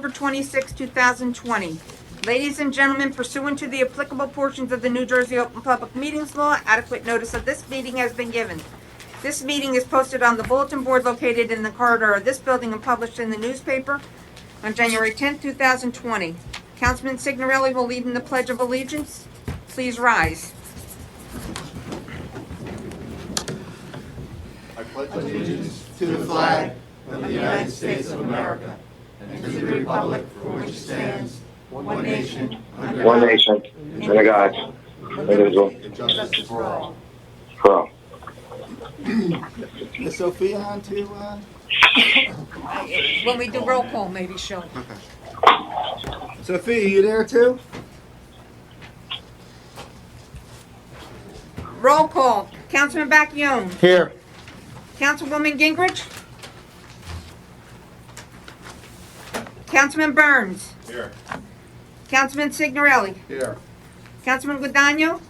October 26, 2020. Ladies and gentlemen, pursuant to the applicable portions of the New Jersey Open Public Meetings Law, adequate notice of this meeting has been given. This meeting is posted on the bulletin board located in the corridor of this building and published in the newspaper on January 10, 2020. Councilman Signorelli will lead in the Pledge of Allegiance. Please rise. I pledge allegiance to the flag of the United States of America and to the republic for which it stands, one nation, under God, indivisible, and justice for all. Is Sophia on too? When we do roll call, maybe she'll. Okay. Sophia, you there too? Roll call. Councilman Bacchione. Here. Councilwoman Gingrich. Councilman Burns. Here. Councilman Signorelli. Here. Councilman Guadagno.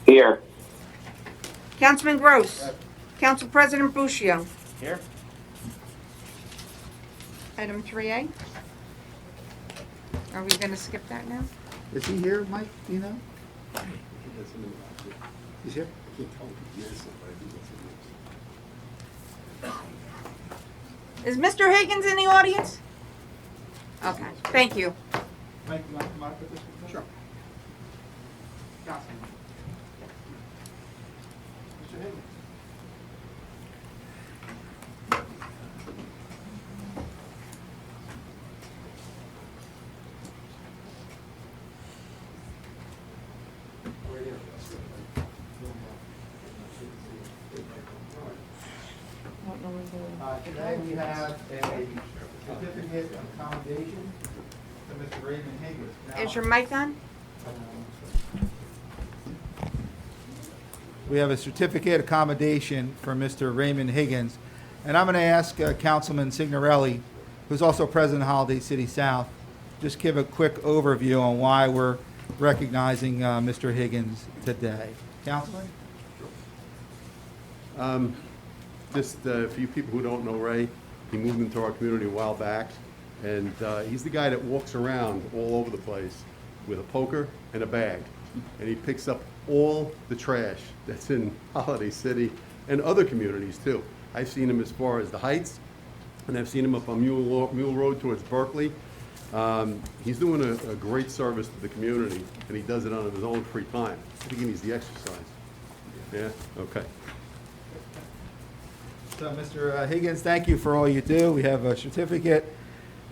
Here. Councilman Gross. Council President Buccio. Here. Item 3A. Are we going to skip that now? Is he here, Mike? Do you know? He's here? Is Mr. Higgins in the audience? Okay, thank you. Mike, you want to come up with this one? Sure. Councilman. Mr. Higgins. Today we have a certificate of commendation to Mr. Raymond Higgins. Now, Is your mic on? we have a certificate of commendation for Mr. Raymond Higgins. And I'm going to ask Councilman Signorelli, who's also president of Holiday City South, just give a quick overview on why we're recognizing Mr. Higgins today. Councilman? Just for you people who don't know Ray, he moved into our community a while back, and he's the guy that walks around all over the place with a poker and a bag, and he picks up all the trash that's in Holiday City and other communities too. I've seen him as far as the Heights, and I've seen him up on Mule Road towards Berkeley. He's doing a great service to the community, and he does it on his own free time. I think he needs the exercise. Yeah? Okay. So, Mr. Higgins, thank you for all you do. We have a certificate.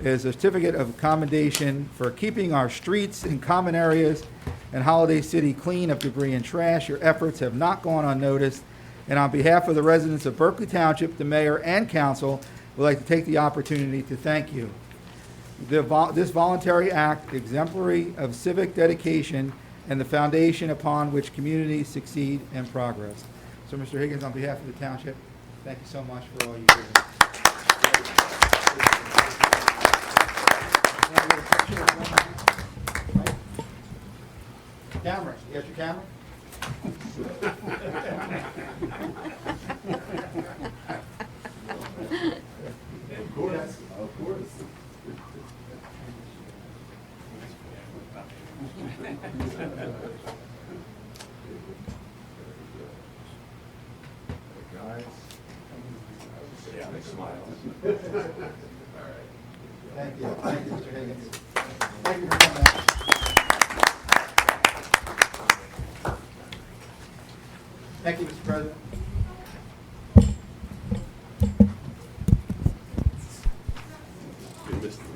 It's a certificate of commendation for keeping our streets and common areas and Holiday City clean of debris and trash. Your efforts have not gone unnoticed. And on behalf of the residents of Berkeley Township, the mayor, and council, we'd like to take the opportunity to thank you. This voluntary act, exemplary of civic dedication, and the foundation upon which communities succeed and progress. So, Mr. Higgins, on behalf of the township, thank you so much for all you do. Camera, you got your camera? Of course, of course. Guys. Yeah, they smile. Thank you. Thank you, Mr. Higgins. Thank you for coming out. Thank you, Mr. President. You missed it.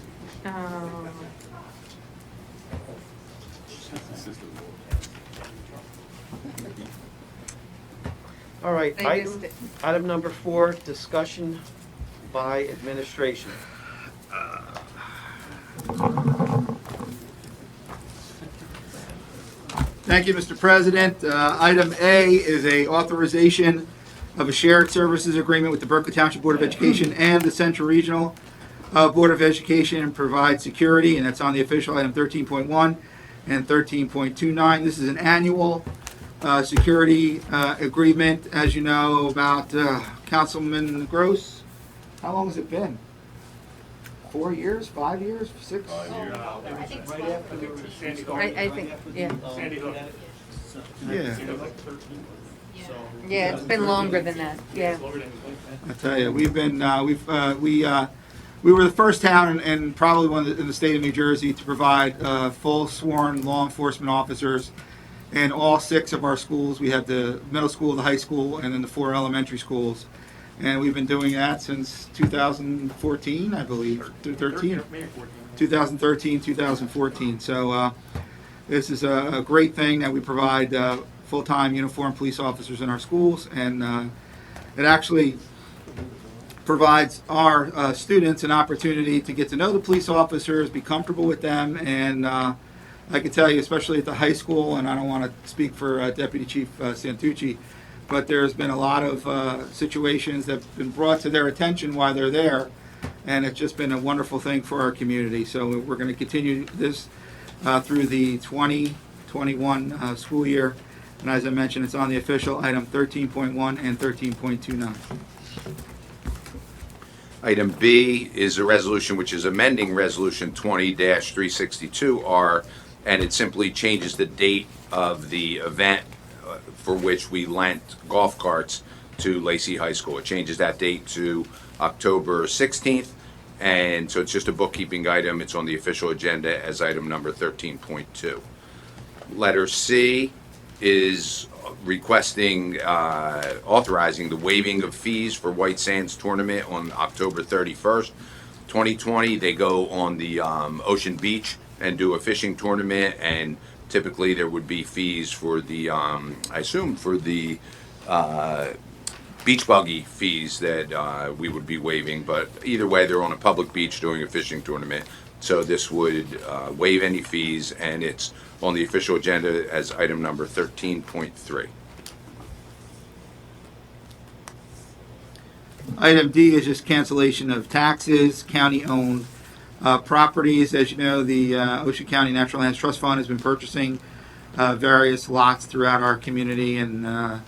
All right, I missed it. item number 4, discussion by administration. Thank you, Mr. President. Item A is a authorization of a shared services agreement with the Berkeley Township Board of Education and the Central Regional Board of Education and provide security, and that's on the official item 13.1 and 13.29. This is an annual security agreement, as you know, about Councilman Gross. How long has it been? 4 years, 5 years, 6? Right after I think, yeah. Yeah. Yeah, it's been longer than that, yeah. I tell you, we've been, we were the first town and probably one in the state of New Jersey to provide full sworn law enforcement officers in all 6 of our schools. We have the middle school, the high school, and then the 4 elementary schools. And we've been doing that since 2014, I believe, 13, 2013, 2014. So this is a great thing that we provide full-time uniformed police officers in our schools, and it actually provides our students an opportunity to get to know the police officers, be comfortable with them, and I can tell you, especially at the high school, and I don't want to speak for Deputy Chief Santucci, but there's been a lot of situations that have been brought to their attention while they're there, and it's just been a wonderful thing for our community. So we're going to continue this through the 2021 school year. And as I mentioned, it's on the official item 13.1 and 13.29. Item B is a resolution which is amending Resolution 20-362R, and it simply changes the date of the event for which we lent golf carts to Lacey High School. It changes that date to October 16th, and so it's just a bookkeeping item. It's on the official agenda as item number 13.2. Letter C is requesting, authorizing the waiving of fees for White Sands Tournament on October 31st, 2020. They go on the Ocean Beach and do a fishing tournament, and typically there would be fees for the, I assume for the beach buggy fees that we would be waiving, but either way, they're on a public beach doing a fishing tournament. So this would waive any fees, and it's on the official agenda as item number 13.3. Item D is just cancellation of taxes, county-owned properties. As you know, the Ocean County Natural Lands Trust Fund has been purchasing various lots throughout our community, and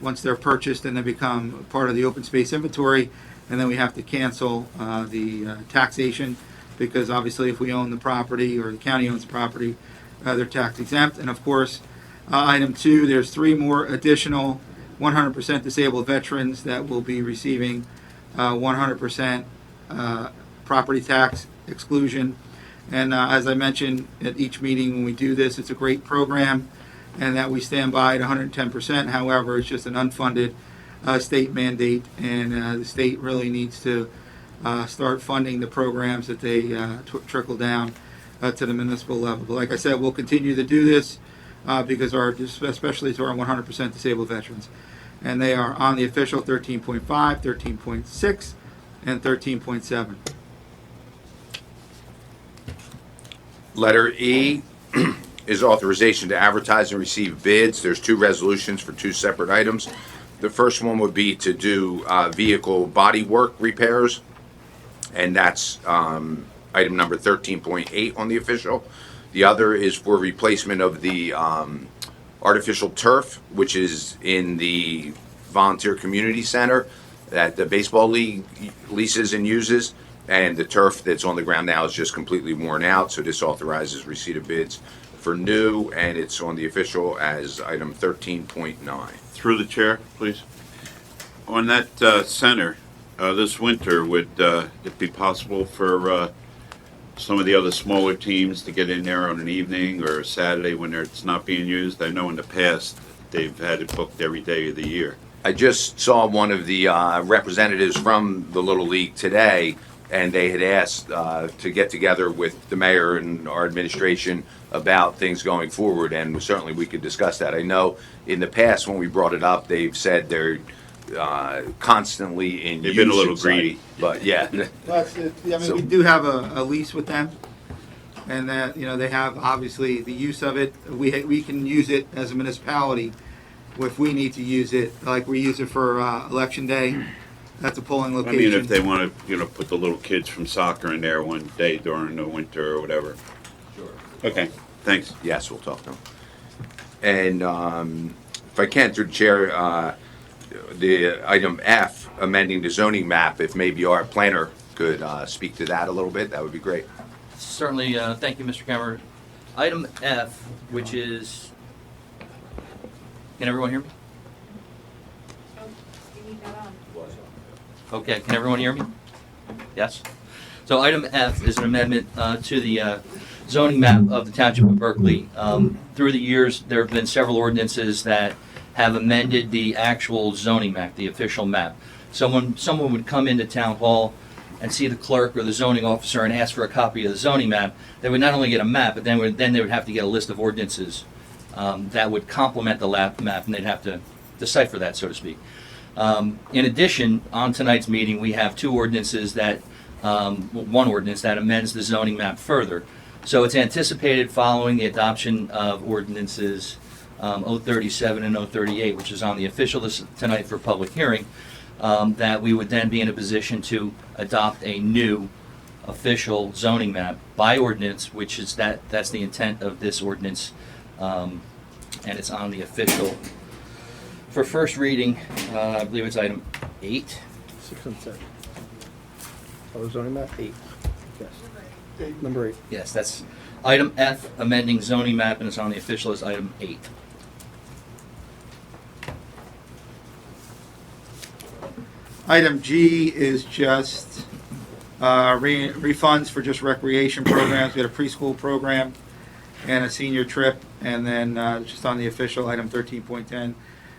once they're purchased, then they become part of the open space inventory, and then we have to cancel the taxation, because obviously if we own the property or the county owns the property, they're tax exempt. And of course, item 2, there's 3 more additional 100% disabled veterans that will be receiving 100% property tax exclusion. And as I mentioned at each meeting when we do this, it's a great program, and that we stand by at 110%. However, it's just an unfunded state mandate, and the state really needs to start funding the programs that they trickle down to the municipal level. But like I said, we'll continue to do this because especially to our 100% disabled veterans. And they are on the official 13.5, 13.6, and 13.7. Letter E is authorization to advertise and receive bids. There's 2 resolutions for 2 separate items. The first one would be to do vehicle body work repairs, and that's item number 13.8 on the official. The other is for replacement of the artificial turf, which is in the volunteer community center that the baseball league leases and uses, and the turf that's on the ground now is just completely worn out. So this authorizes receipt of bids for new, and it's on the official as item 13.9. Through the chair, please. On that center, this winter, would it be possible for some of the other smaller teams to get in there on an evening or a Saturday when it's not being used? I know in the past they've had it booked every day of the year. I just saw one of the representatives from the Little League today, and they had asked to get together with the mayor and our administration about things going forward, and certainly we could discuss that. I know in the past when we brought it up, they've said they're constantly in They've use been a little inside. greedy. But yeah, So- We do have a lease with them, and that, they have obviously the use of it. We can use it as a municipality if we need to use it, like we use it for election day. That's a polling I location. mean, if they want to, put the little kids from soccer in there one day during the winter or whatever. Sure. Okay, thanks. yes, we'll talk to them. And if I can, through the chair, the item F, amending the zoning map, if maybe our planner could speak to that a little bit, that would be great. Certainly, thank you, Mr. Kemmer. Item F, which is, can everyone hear me? Okay, can everyone hear me? Yes? So item F is an amendment to the zoning map of the Township of Berkeley. Through the years, there have been several ordinances that have amended the actual zoning map, the official map. Someone would come into Town Hall and see the clerk or the zoning officer and ask for a copy of the zoning map. They would not only get a map, but then they would have to get a list of ordinances that would complement the map, and they'd have to decipher that, so to speak. In addition, on tonight's meeting, we have two ordinances that, one ordinance that amends the zoning map further. So it's anticipated following the adoption of ordinances 037 and 038, which is on the official list tonight for public hearing, that we would then be in a position to adopt a new official zoning map by ordinance, which is that's the intent of this ordinance, and it's on the official. For first reading, I believe it's item 8. 6 and 7. Oh, zoning map 8. Yes. Number 8. Yes, that's item F, amending zoning map, and it's on the official as item 8. Item G is just refunds for just recreation programs. We had a preschool program and a senior trip, and then just on the official item 13.10,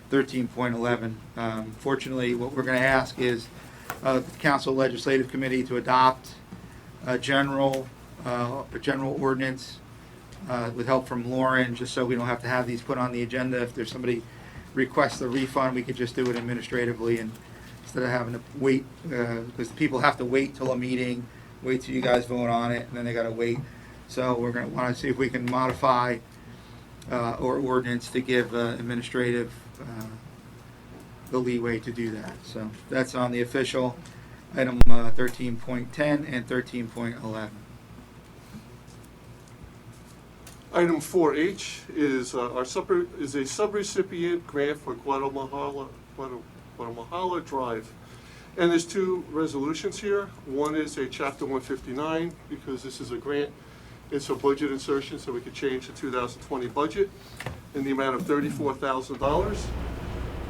13.11. Fortunately, what we're going to ask is the Council Legislative Committee to adopt a general ordinance with help from Lauren, just so we don't have to have these put on the agenda. If there's somebody requests a refund, we could just do it administratively, and instead of having to wait, because people have to wait till a meeting, wait till you guys vote on it, and then they got to wait. So we're going to want to see if we can modify our ordinance to give administrative the leeway to do that. So that's on the official item 13.10 and 13.11. Item 4H is a subrecipient grant for Guatemala Drive. And there's two resolutions here. One is a Chapter 159, because this is a grant. It's a budget insertion, so we could change the 2020 budget in the amount of $34,000.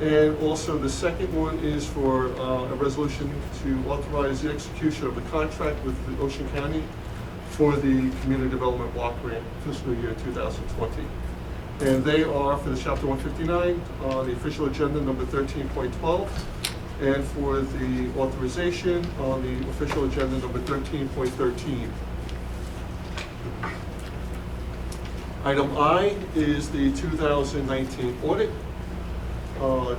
And also the second one is for a resolution to authorize the execution of the contract with the Ocean County for the Community Development Block Grant fiscal year 2020. And they are for the Chapter 159 on the official agenda number 13.12, and for the authorization on the official agenda number 13.13. Item I is the 2019 audit.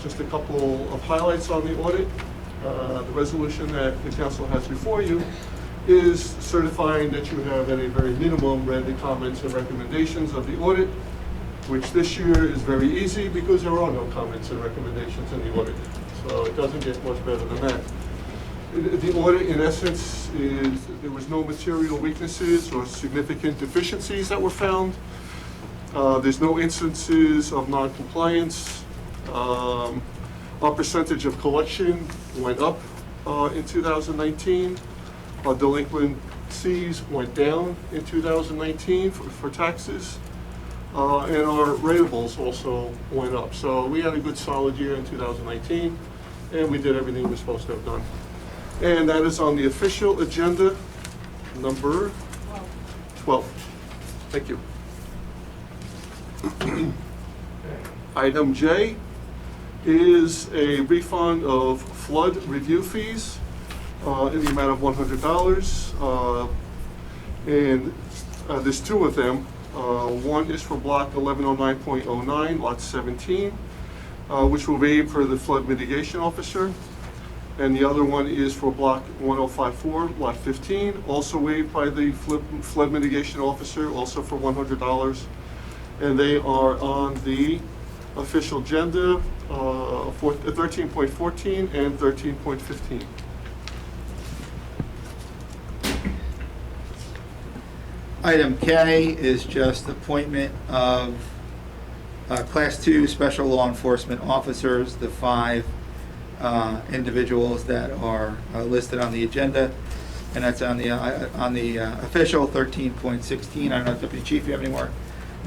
Just a couple of highlights on the audit. The resolution that the council has before you is certifying that you have at a very minimum read the comments and recommendations of the audit, which this year is very easy because there are no comments and recommendations in the audit. So it doesn't get much better than that. The audit, in essence, is there was no material weaknesses or significant deficiencies that were found. There's no instances of non-compliance. Our percentage of collection went up in 2019. Our delinquencies went down in 2019 for taxes. And our rateables also went up. So we had a good solid year in 2019, and we did everything we're supposed to have done. And that is on the official agenda number 12. Thank you. Item J is a refund of flood review fees in the amount of $100. And there's two of them. One is for block 1109.09, lot 17, which will waive for the flood mitigation officer. And the other one is for block 1054, lot 15, also waived by the flood mitigation officer, also for $100. And they are on the official agenda for 13.14 and 13.15. Item K is just appointment of Class 2 Special Law Enforcement Officers, the 5 individuals that are listed on the agenda. and that's on the official 13.16. I don't know, Deputy Chief, you have any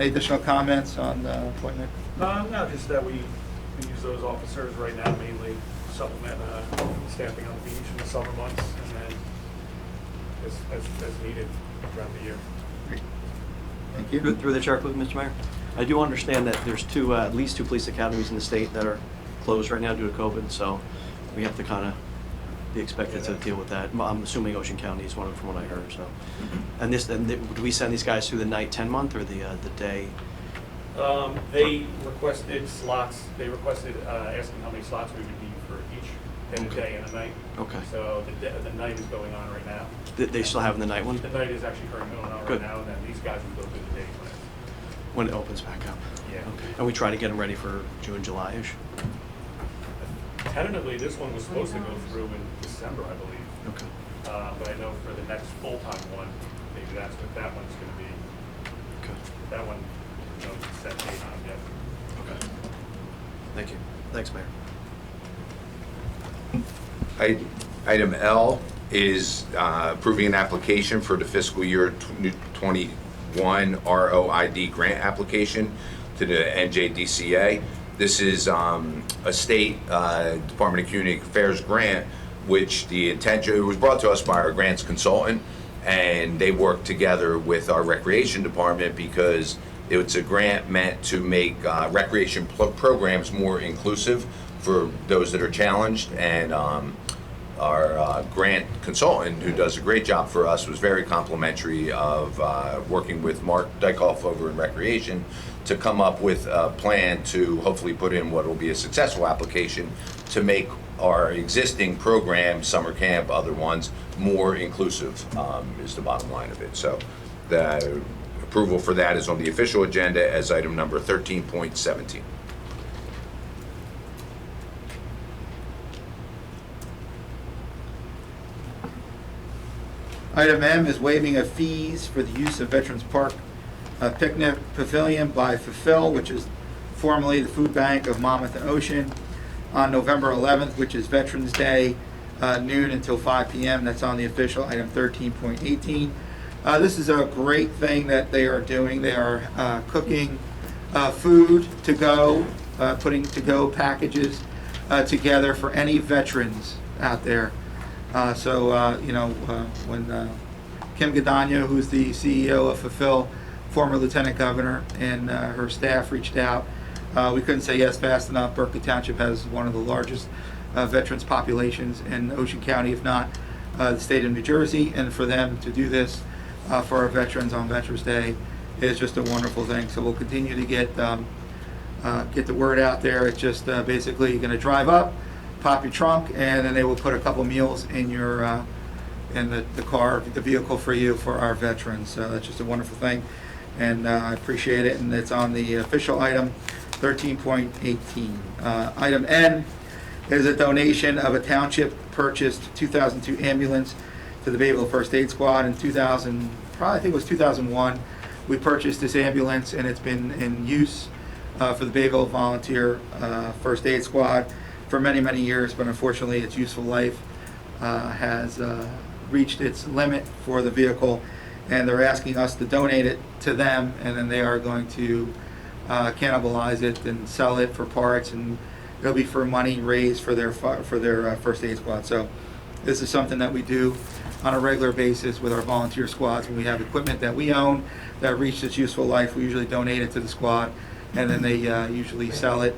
additional comments on the appointment? No, just that we use those officers right now mainly supplement staffing on the beach in the summer months, and then as needed throughout the year. Thank you. Through the chair, please, Mr. Mayor. I do understand that there's at least 2 police academies in the state that are closed right now due to COVID, so we have to kind of be expected to deal with that. I'm assuming Ocean County is one of them from what I heard, so. And do we send these guys through the night 10-month or the day? They requested slots. They requested asking how many slots we would need for each in a day and a night. Okay. So the night is going on right now. They still have the night one? The night is actually going on right Good. now, and then these guys will go through the day When it opens back up? Yeah. Okay. And we try to get them ready for June, July-ish? Tentatively, this one was supposed to go through in December, I believe. Okay. But I know for the next full-time one, maybe that's what that one's going to be. Okay. That one, no set date on yet. Okay. Thank you. Thanks, Mayor. Item L is approving an application for the fiscal year 21 ROID grant application to the NJDCA. This is a state Department of Community Affairs grant, which the intention, it was brought to us by our grants consultant, and they work together with our recreation department because it's a grant meant to make recreation programs more inclusive for those that are challenged. And our grant consultant, who does a great job for us, was very complimentary of working with Mark Dykoff over in Recreation to come up with a plan to hopefully put in what will be a successful application to make our existing programs, summer camp, other ones, more inclusive, is the bottom line of it. So the approval for that is on the official agenda as item number 13.17. Item M is waiving of fees for the use of Veterans Park Picnic Pavilion by Fulfill, which is formerly the Food Bank of Monmouth and Ocean, on November 11th, which is Veterans Day, noon until 5 p.m. That's on the official item 13.18. This is a great thing that they are doing. They are cooking food to go, putting to-go packages together for any veterans out there. When Kim Gadanya, who's the CEO of Fulfill, former Lieutenant Governor, and her staff reached out, we couldn't say yes fast enough. Berkeley Township has one of the largest veterans populations in Ocean County, if not the state of New Jersey, and for them to do this for our veterans on Veterans Day is just a wonderful thing. So we'll continue to get the word out there. It's just basically you're going to drive up, pop your trunk, and then they will put a couple meals in your in the car, the vehicle for you, for our veterans. So that's just a wonderful thing, and I appreciate it. And it's on the official item 13.18. Item N is a donation of a township purchased 2002 ambulance to the Bayville First Aid Squad in 2000. Probably I think it was 2001. We purchased this ambulance, and it's been in use for the Bayville Volunteer First Aid Squad for many, many years, but unfortunately its useful life has reached its limit for the vehicle, and they're asking us to donate it to them, and then they are going to cannibalize it and sell it for parts, and it'll be for money raised for their first aid squad. So this is something that we do on a regular basis with our volunteer squads. When we have equipment that we own that reached its useful life, we usually donate it to the squad, and then they usually sell it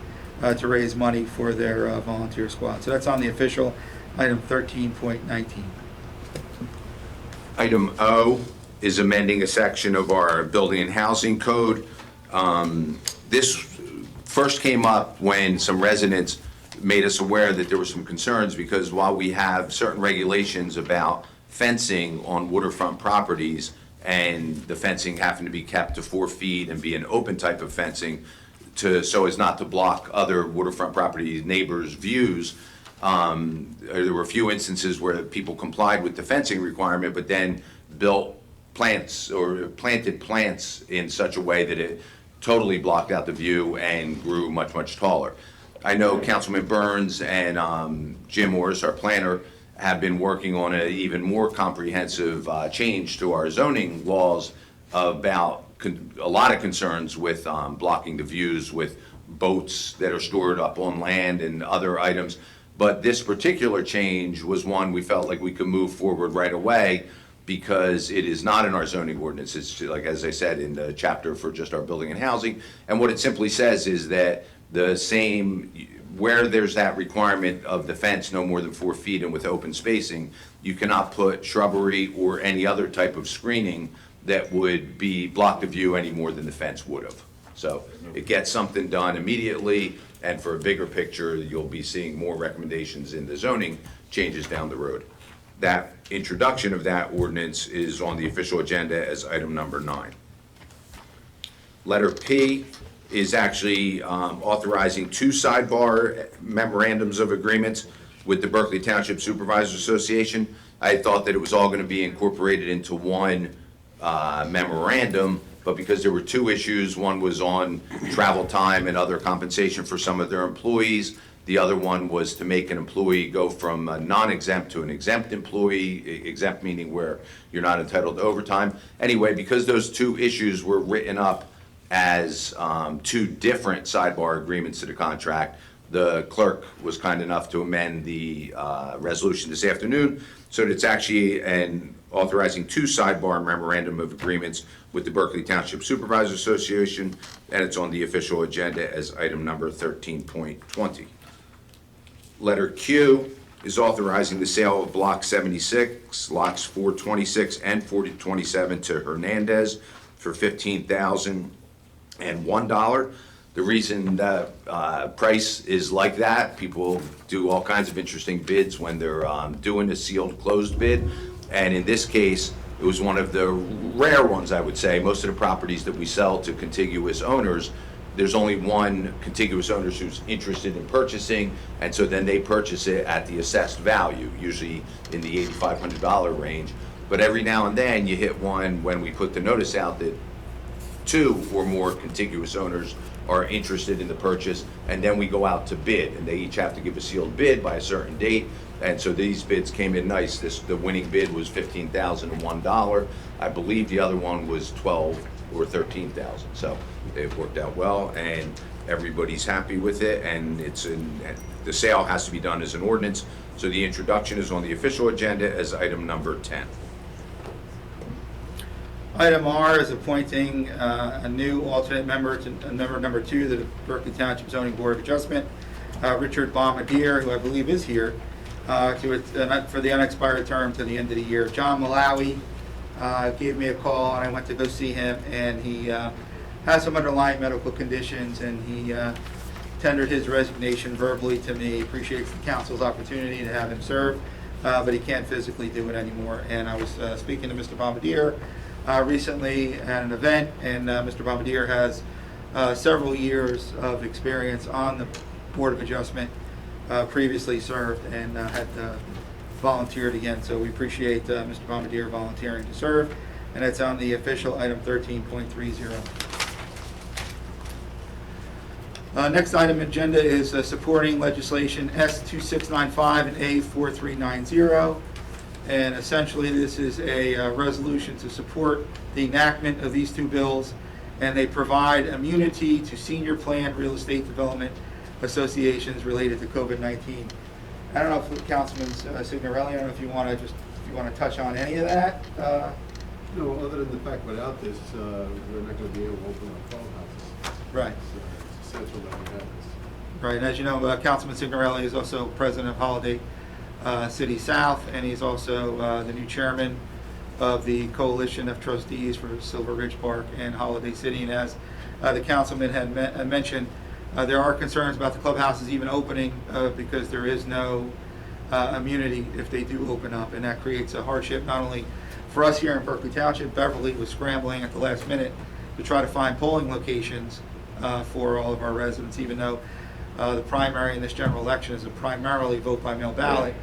to raise money for their volunteer squad. So that's on the official item 13.19. Item O is amending a section of our building and housing code. This first came up when some residents made us aware that there were some concerns, because while we have certain regulations about fencing on waterfront properties, and the fencing having to be kept to 4 feet and be an open type of fencing so as not to block other waterfront property neighbors' views, there were a few instances where people complied with the fencing requirement, but then built plants or planted plants in such a way that it totally blocked out the view and grew much, much taller. I know Councilman Burns and Jim Morris, our planner, have been working on an even more comprehensive change to our zoning laws about a lot of concerns with blocking the views with boats that are stored up on land and other items. But this particular change was one we felt like we could move forward right away because it is not in our zoning ordinance. It's like, as I said, in the chapter for just our building and housing. And what it simply says is that where there's that requirement of the fence no more than 4 feet and with open spacing, you cannot put shrubbery or any other type of screening that would block the view any more than the fence would have. So it gets something done immediately, and for a bigger picture, you'll be seeing more recommendations in the zoning changes down the road. That introduction of that ordinance is on the official agenda as item number 9. Letter P is actually authorizing 2 sidebar memorandums of agreements with the Berkeley Township Supervisors Association. I thought that it was all going to be incorporated into one memorandum, but because there were 2 issues, one was on travel time and other compensation for some of their employees. The other one was to make an employee go from a non-exempt to an exempt employee, exempt meaning where you're not entitled to overtime. Anyway, because those 2 issues were written up as 2 different sidebar agreements to the contract, the clerk was kind enough to amend the resolution this afternoon, so that it's actually authorizing 2 sidebar memorandum of agreements with the Berkeley Township Supervisors Association, and it's on the official agenda as item number 13.20. Letter Q is authorizing the sale of Block 76, lots 426 and 427 to Hernandez for $15,001. The reason the price is like that, people do all kinds of interesting bids when they're doing a sealed closed bid. And in this case, it was one of the rare ones, I would say. Most of the properties that we sell to contiguous owners, there's only one contiguous owner who's interested in purchasing, and so then they purchase it at the assessed value, usually in the $8,500 range. But every now and then you hit one when we put the notice out that 2 or more contiguous owners are interested in the purchase, and then we go out to bid, and they each have to give a sealed bid by a certain date. And so these bids came in nice. The winning bid was $15,001. I believe the other one was $12,000 or $13,000. So it worked out well, and everybody's happy with it. And the sale has to be done as an ordinance. So the introduction is on the official agenda as item number 10. Item R is appointing a new alternate member to member number 2 to the Berkeley Township Zoning Board of Adjustment, Richard Bombardier, who I believe is here, for the unexpired term to the end of the year. John Malawi gave me a call, and I went to go see him, and he has some underlying medical conditions, and he tendered his resignation verbally to me. Appreciates the council's opportunity to have him serve, but he can't physically do it anymore. And I was speaking to Mr. Bombardier recently at an event, and Mr. Bombardier has several years of experience on the Board of Adjustment, previously served, and had volunteered again. So we appreciate Mr. Bombardier volunteering to serve, and it's on the official item 13.30. Next item agenda is supporting legislation S2695 and A4390. And essentially, this is a resolution to support the enactment of these 2 bills, and they provide immunity to senior planned real estate development associations related to COVID-19. I don't know if Councilman Signorelli, I don't know if you want to touch on any of that. No, other than the fact without this, we're not going to be able to open our clubhouses. Right. It's essential that we have this. Right, and as you know, Councilman Signorelli is also president of Holiday City South, and he's also the new chairman of the Coalition of Trustees for Silver Ridge Park and Holiday City. And as the councilman had mentioned, there are concerns about the clubhouses even opening because there is no immunity if they do open up, and that creates a hardship not only for us here in Berkeley Township. Beverly was scrambling at the last minute to try to find polling locations for all of our residents, even though the primary in this general election is a primarily vote by mail ballot.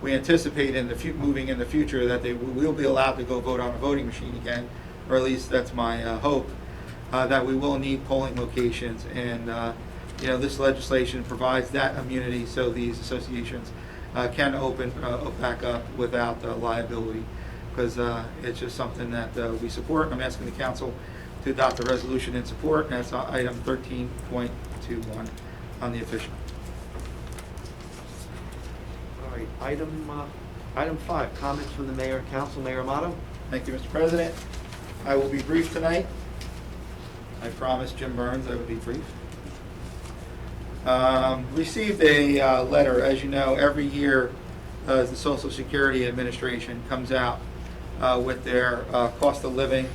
We anticipate moving in the future that they will be allowed to go vote on a voting machine again, or at least that's my hope, that we will need polling locations. And this legislation provides that immunity, so these associations can open back up without liability, because it's just something that we support. I'm asking the council to adopt the resolution in support, and that's item 13.21 on the official. All right, item 5, comments from the mayor and council. Mayor Amato? Thank you, Mr. President. I will be brief tonight. I promised Jim Burns I would be brief. Received a letter. As you know, every year the Social Security Administration comes out with their cost of living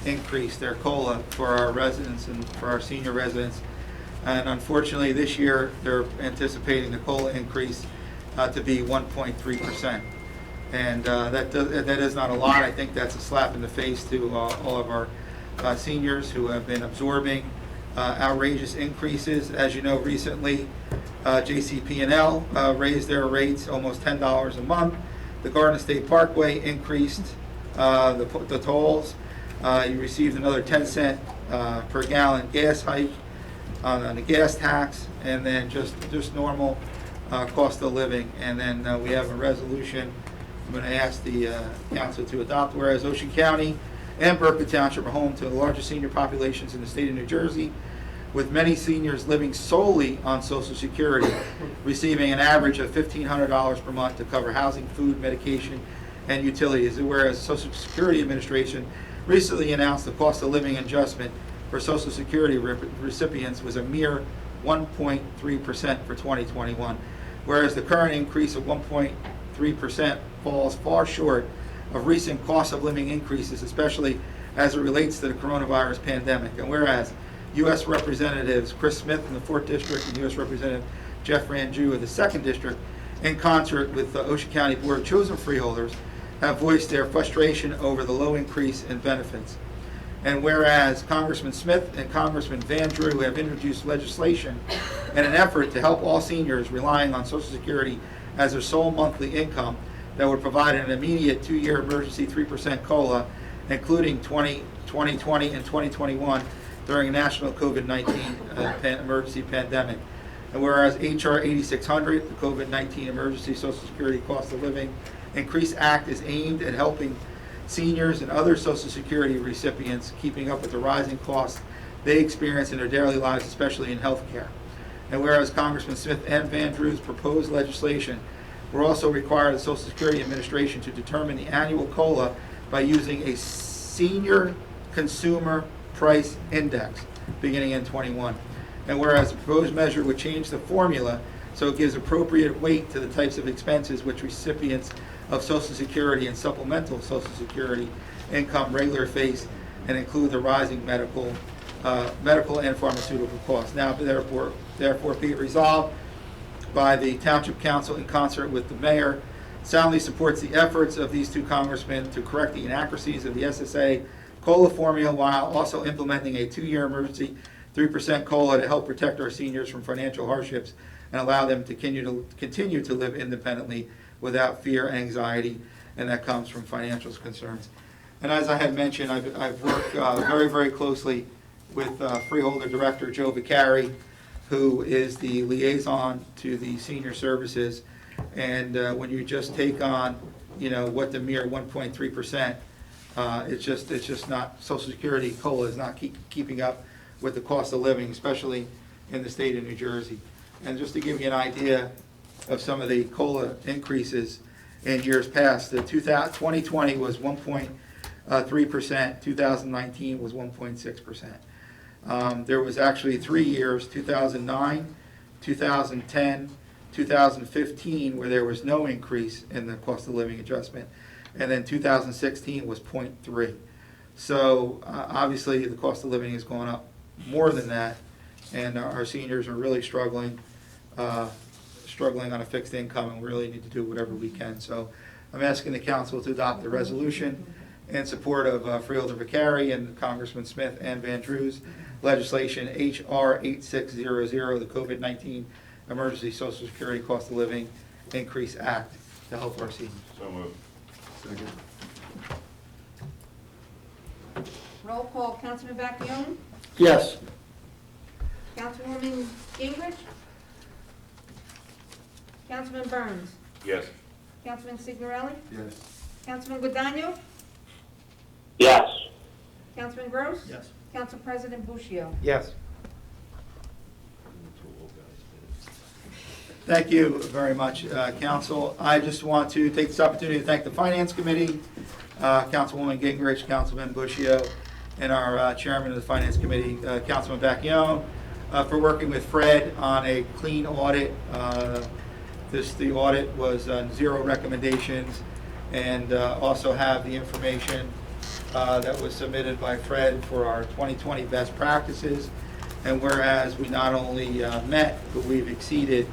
increase, their COLA for our residents and for our senior residents. And unfortunately, this year they're anticipating the COLA increase to be 1.3%. And that is not a lot. I think that's a slap in the face to all of our seniors who have been absorbing outrageous increases. As you know, recently JCP&L raised their rates almost $10 a month. The Garden State Parkway increased the tolls. You received another 10-cent per gallon gas hike on the gas tax, and then just normal cost of living. And then we have a resolution I'm going to ask the council to adopt, whereas Ocean County and Berkeley Township are home to the largest senior populations in the state of New Jersey, with many seniors living solely on Social Security, receiving an average of $1,500 per month to cover housing, food, medication, and utilities. Whereas the Social Security Administration recently announced the cost of living adjustment for Social Security recipients was a mere 1.3% for 2021, whereas the current increase of 1.3% falls far short of recent cost of living increases, especially as it relates to the coronavirus pandemic. And whereas U.S. Representatives Chris Smith in the 4th District and U.S. Representative Jeff Ranju of the 2nd District, in concert with the Ocean County Board of Chosen Freeholders, have voiced their frustration over the low increase in benefits. And whereas Congressman Smith and Congressman Van Drew have introduced legislation in an effort to help all seniors relying on Social Security as their sole monthly income that would provide an immediate 2-year emergency 3% COLA, including 2020 and 2021 during a national COVID-19 emergency pandemic. And whereas H.R. 8600, the COVID-19 Emergency Social Security Cost of Living Increase Act, is aimed at helping seniors and other Social Security recipients keeping up with the rising costs they experience in their daily lives, especially in health care. And whereas Congressman Smith and Van Drew's proposed legislation will also require the Social Security Administration to determine the annual COLA by using a senior consumer price index beginning in 21. And whereas the proposed measure would change the formula so it gives appropriate weight to the types of expenses which recipients of Social Security and supplemental Social Security income regularly face, and include the rising medical and pharmaceutical costs. Now, therefore be it resolved by the Township Council in concert with the mayor, soundly supports the efforts of these two congressmen to correct the inaccuracies of the SSA COLA formula while also implementing a 2-year emergency 3% COLA to help protect our seniors from financial hardships and allow them to continue to live independently without fear, anxiety, and that comes from financial concerns. And as I had mentioned, I've worked very, very closely with Freeholder Director Joe Vicari, who is the liaison to the senior services. And when you just take on, what the mere 1.3%, it's just not, Social Security COLA is not keeping up with the cost of living, especially in the state of New Jersey. And just to give you an idea of some of the COLA increases in years past, the 2020 was 1.3%, 2019 was 1.6%. There was actually 3 years, 2009, 2010, 2015, where there was no increase in the cost of living adjustment, and then 2016 was 0.3. So obviously the cost of living has gone up more than that, and our seniors are really struggling on a fixed income, and we really need to do whatever we can. So I'm asking the council to adopt the resolution in support of Freeholder Vicari and Congressman Smith and Van Drew's legislation H.R. 8600, the COVID-19 Emergency Social Security Cost of Living Increase Act, to help our seniors. So moved. Second. Roll call, Councilman Vacchione? Yes. Councilwoman Gingrich? Councilman Burns? Yes. Councilman Signorelli? Yes. Councilman Guadagno? Yes. Councilman Gross? Yes. Council President Buccio? Yes. Thank you very much, Council. I just want to take this opportunity to thank the Finance Committee, Councilwoman Gingrich, Councilman Buccio, and our Chairman of the Finance Committee, Councilman Bacchione, for working with Fred on a clean audit. The audit was 0 recommendations, and also have the information that was submitted by Fred for our 2020 best practices. And whereas we not only met, but we've exceeded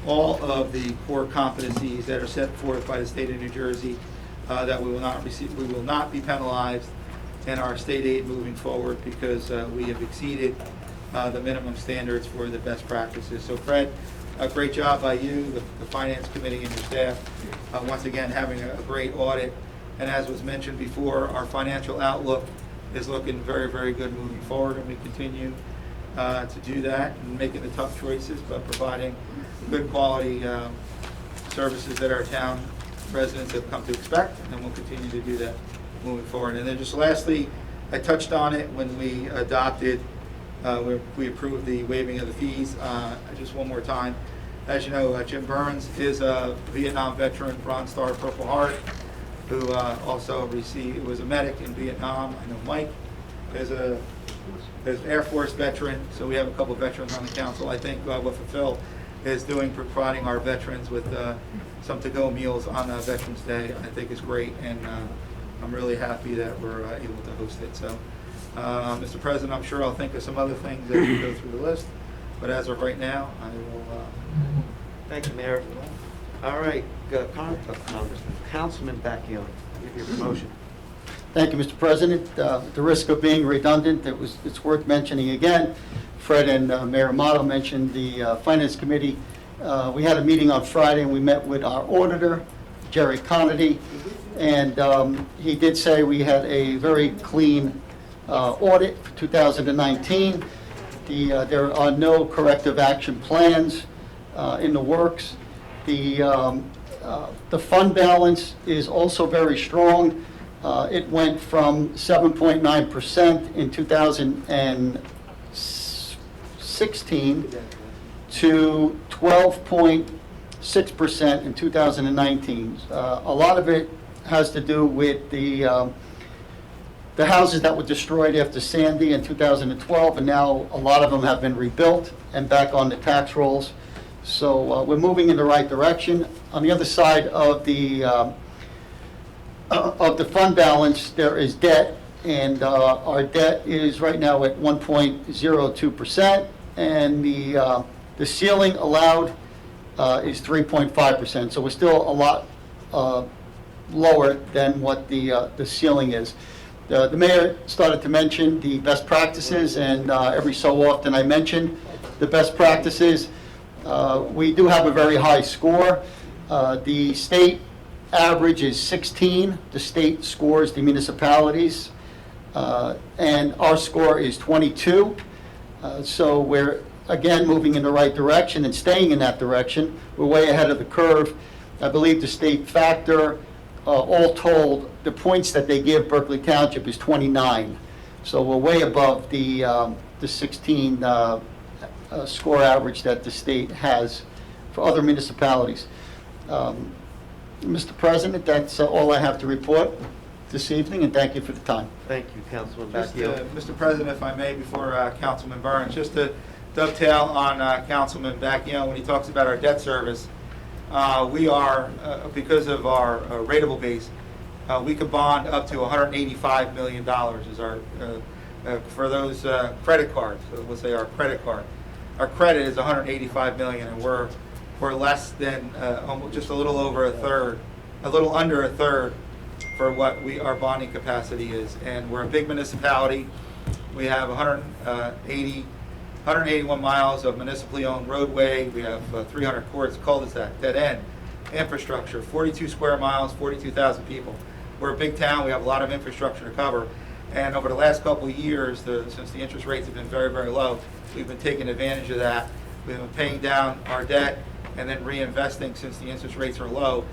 all of the core competencies that are set forth by the state of New Jersey, that we will not be penalized in our state aid moving forward, because we have exceeded the minimum standards for the best practices. So Fred, a great job by you, the Finance Committee, and your staff, once again having a great audit. And as was mentioned before, our financial outlook is looking very, very good moving forward, and we continue to do that and making the tough choices, but providing good quality services that our town residents have come to expect, and we'll continue to do that moving forward. And then just lastly, I touched on it when we adopted, we approved the waiving of the fees. Just one more time, as you know, Jim Burns is a Vietnam veteran, Bronze Star, Purple Heart, who also was a medic in Vietnam. I know Mike is an Air Force veteran, so we have a couple of veterans on the council. I think what Phil is doing, providing our veterans with some to-go meals on Veterans Day, I think is great, and I'm really happy that we're able to host it. So, Mr. President, I'm sure I'll think of some other things as we go through the list, but as of right now, I will. Thank you, Mayor. All right, Councilman Bacchione, give your promotion. Thank you, Mr. President. At the risk of being redundant, it's worth mentioning again. Fred and Mayor Amato mentioned the Finance Committee. We had a meeting on Friday, and we met with our auditor, Jerry Conity, and he did say we had a very clean audit for 2019. There are no corrective action plans in the works. The fund balance is also very strong. It went from 7.9% in 2016 to 12.6% in 2019. A lot of it has to do with the houses that were destroyed after Sandy in 2012, and now a lot of them have been rebuilt and back on the tax rolls. So we're moving in the right direction. On the other side of the fund balance, there is debt, and our debt is right now at 1.02%, and the ceiling allowed is 3.5%. So we're still a lot lower than what the ceiling is. The mayor started to mention the best practices, and every so often I mention the best practices. We do have a very high score. The state average is 16. The state scores the municipalities, and our score is 22. So we're, again, moving in the right direction and staying in that direction. We're way ahead of the curve. I believe the state factor, all told, the points that they give Berkeley Township is 29. So we're way above the 16 score average that the state has for other municipalities. Mr. President, that's all I have to report this evening, and thank you for the time. Thank you, Councilman Just, Bacchione. Mr. President, if I may, before Councilman Burns, just to dovetail on Councilman Bacchione when he talks about our debt service, we are, because of our rateable base, we could bond up to $185 million as our, for those credit cards. So we'll say our credit card. Our credit is $185 million, and we're less than, almost just a little over a third, a little under a third for what our bonding capacity is. And we're a big municipality. We have 181 miles of municipally owned roadway. We have 300 courts, cul-de-sac, dead end, infrastructure, 42 square miles, 42,000 people. We're a big town. We have a lot of infrastructure to cover. And over the last couple of years, since the interest rates have been very, very low, we've been taking advantage of that. We've been paying down our debt and then reinvesting since the interest rates are low,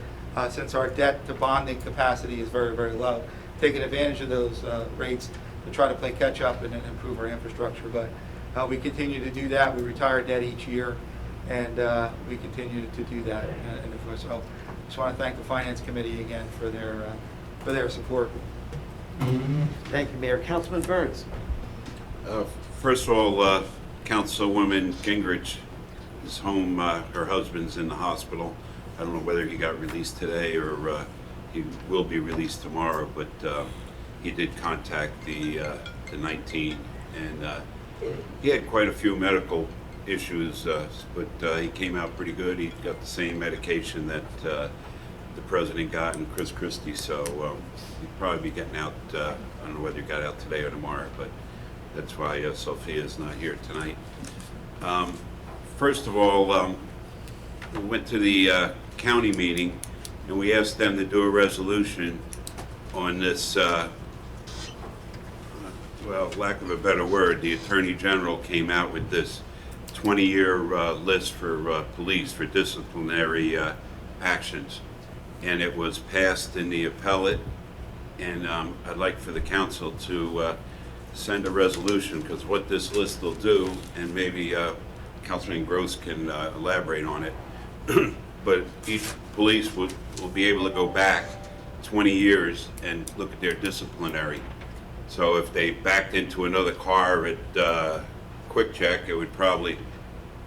since our debt to bonding capacity is very, very low, taking advantage of those rates to try to play catch up and then improve our infrastructure. But we continue to do that. We retire debt each year, and we continue to do that. So just want to thank the Finance Committee again for their support. Thank you, Mayor. Councilman Burns. First of all, Councilwoman Gingrich is home. Her husband's in the hospital. I don't know whether he got released today or he will be released tomorrow, but he did contact the 19, and he had quite a few medical issues, but he came out pretty good. He got the same medication that the President got and Chris Christie, so he'd probably be getting out. I don't know whether he got out today or tomorrow, but that's why Sophia's not here tonight. First of all, we went to the county meeting and we asked them to do a resolution on this, well, lack of a better word, the Attorney General came out with this 20-year list for police for disciplinary actions. And it was passed in the appellate, and I'd like for the council to send a resolution, because what this list will do, and maybe Councilman Gross can elaborate on it, but each police will be able to go back 20 years and look at their disciplinary. So if they backed into another car at Quick Check, it would probably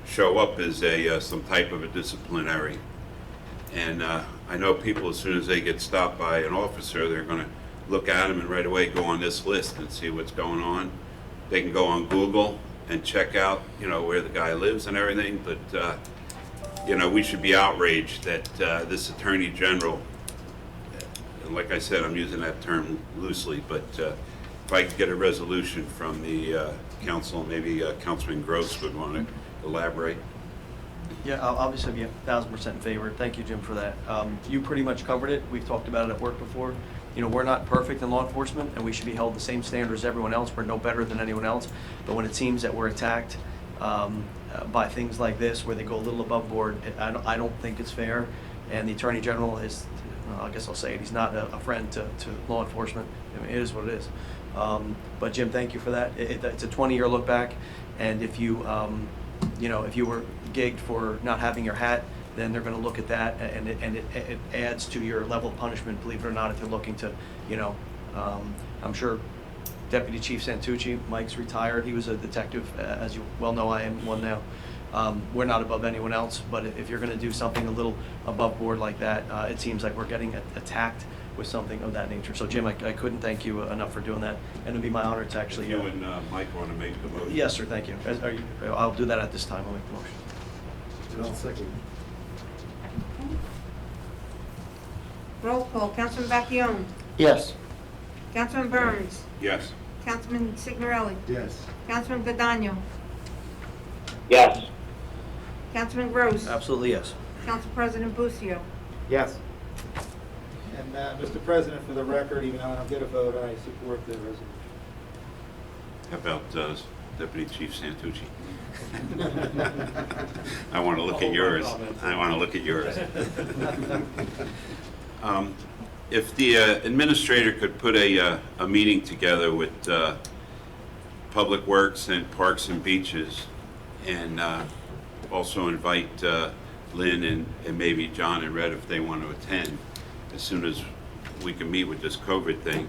show up as some type of a disciplinary. And I know people, as soon as they get stopped by an officer, they're going to look at them and right away go on this list and see what's going on. They can go on Google and check out, where the guy lives and everything. But we should be outraged that this Attorney General, and like I said, I'm using that term loosely, but if I could get a resolution from the council, maybe Councilman Gross would want to elaborate. Yeah, I'll obviously be 1,000% in favor. Thank you, Jim, for that. You pretty much covered it. We've talked about it at work before. We're not perfect in law enforcement, and we should be held the same standard as everyone else. We're no better than anyone else. But when it seems that we're attacked by things like this, where they go a little above board, I don't think it's fair. And the Attorney General is, I guess I'll say it, he's not a friend to law enforcement. I mean, it is what it is. But Jim, thank you for that. It's a 20-year look back, and if you if you were gigged for not having your hat, then they're going to look at that, and it adds to your level of punishment, believe it or not, if you're looking to, I'm sure Deputy Chief Santucci, Mike's retired, he was a detective, as you well know, I am one now. We're not above anyone else, but if you're going to do something a little above board like that, it seems like we're getting attacked with something of that nature. So Jim, I couldn't thank you enough for doing that, and it'd be my honor to actually... You and Mike want to make the motion? Yes, sir, thank you. I'll do that at this time, I'll make the motion. I'll second. Roll call, Councilman Vacchione, Yes. Councilman Burns, Yes. Councilman Signorelli, Yes. Councilman Godano, Yes. Councilman Gross, Absolutely, yes. Council President Bucio. Yes. And Mr. President, for the record, even though I don't get a vote, I support the resolution. How about Deputy Chief Santucci? I want to look at yours. I want to look at yours. If the administrator could put a meeting together with Public Works and Parks and Beaches, and also invite Lynn and maybe John and Red if they want to attend, as soon as we can meet with this COVID thing,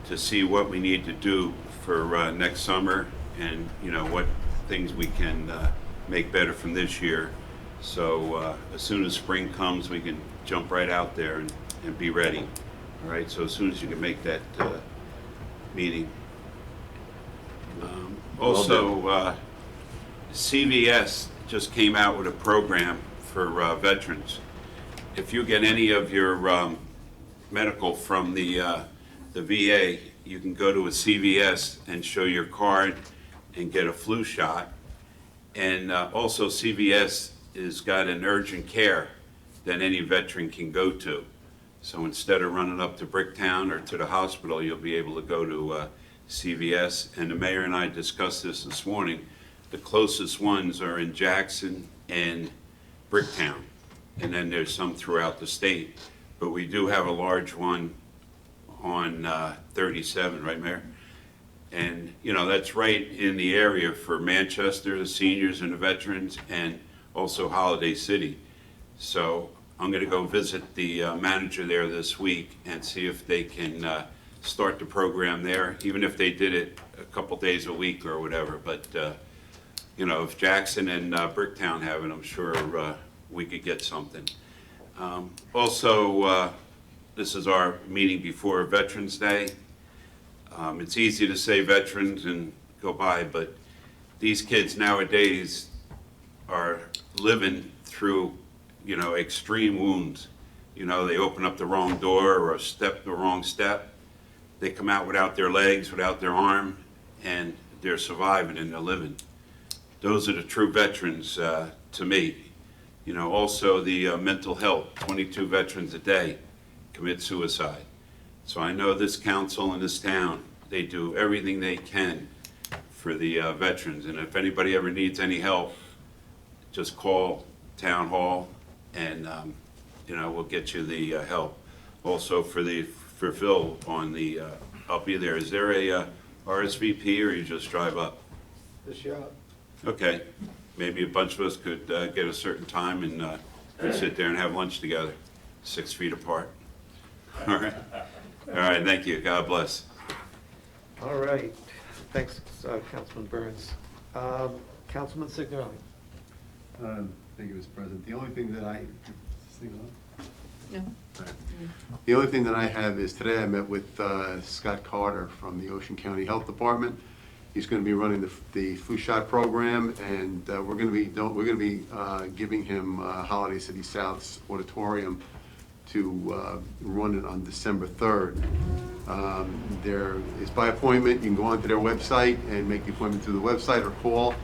to see what we need to do for next summer, and what things we can make better from this year. So as soon as spring comes, we can jump right out there and be ready. All right, so as soon as you can make that meeting. Also, CVS just came out with a program for veterans. If you get any of your medical from the VA, you can go to a CVS and show your card and get a flu shot. And also CVS has got an urgent care that any veteran can go to. So instead of running up to Bricktown or to the hospital, you'll be able to go to CVS. And the mayor and I discussed this morning. The closest ones are in Jackson and Bricktown, and then there's some throughout the state. But we do have a large one on 37, right, Mayor? And, you know, that's right in the area for Manchester, the seniors and the veterans, and also Holiday City. So I'm going to go visit the manager there this week and see if they can start the program there, even if they did it a couple days a week or whatever. But, you know, if Jackson and Bricktown have it, I'm sure we could get something. Also, this is our meeting before Veterans Day. It's easy to say veterans and go by, but these kids nowadays are living through, you know, extreme wounds. You know, they open up the wrong door or step the wrong step. They come out without their legs, without their arm, and they're surviving and they're living. Those are the true veterans to me. You know, also the mental health, 22 veterans a day commit suicide. So I know this council and this town, they do everything they can for the veterans. And if anybody ever needs any help, just call Town Hall and, you know, we'll get you the help. Also for Phil on the, I'll be there. Is there a RSVP or you just drive up? The shot. Okay, maybe a bunch of us could get a certain time and we'd sit there and have lunch together, 6 feet apart. All right, thank you, God bless. All right, thanks, Councilman Burns. Councilman Signorelli. Thank you, Mr. President. The only thing that No. The only thing that I have is today I met with Scott Carter from the Ocean County Health Department. He's going to be running the flu shot program, and we're going to be giving him Holiday City South's auditorium to run it on December 3rd. There is by appointment. You can go onto their website and make the appointment through the website or call.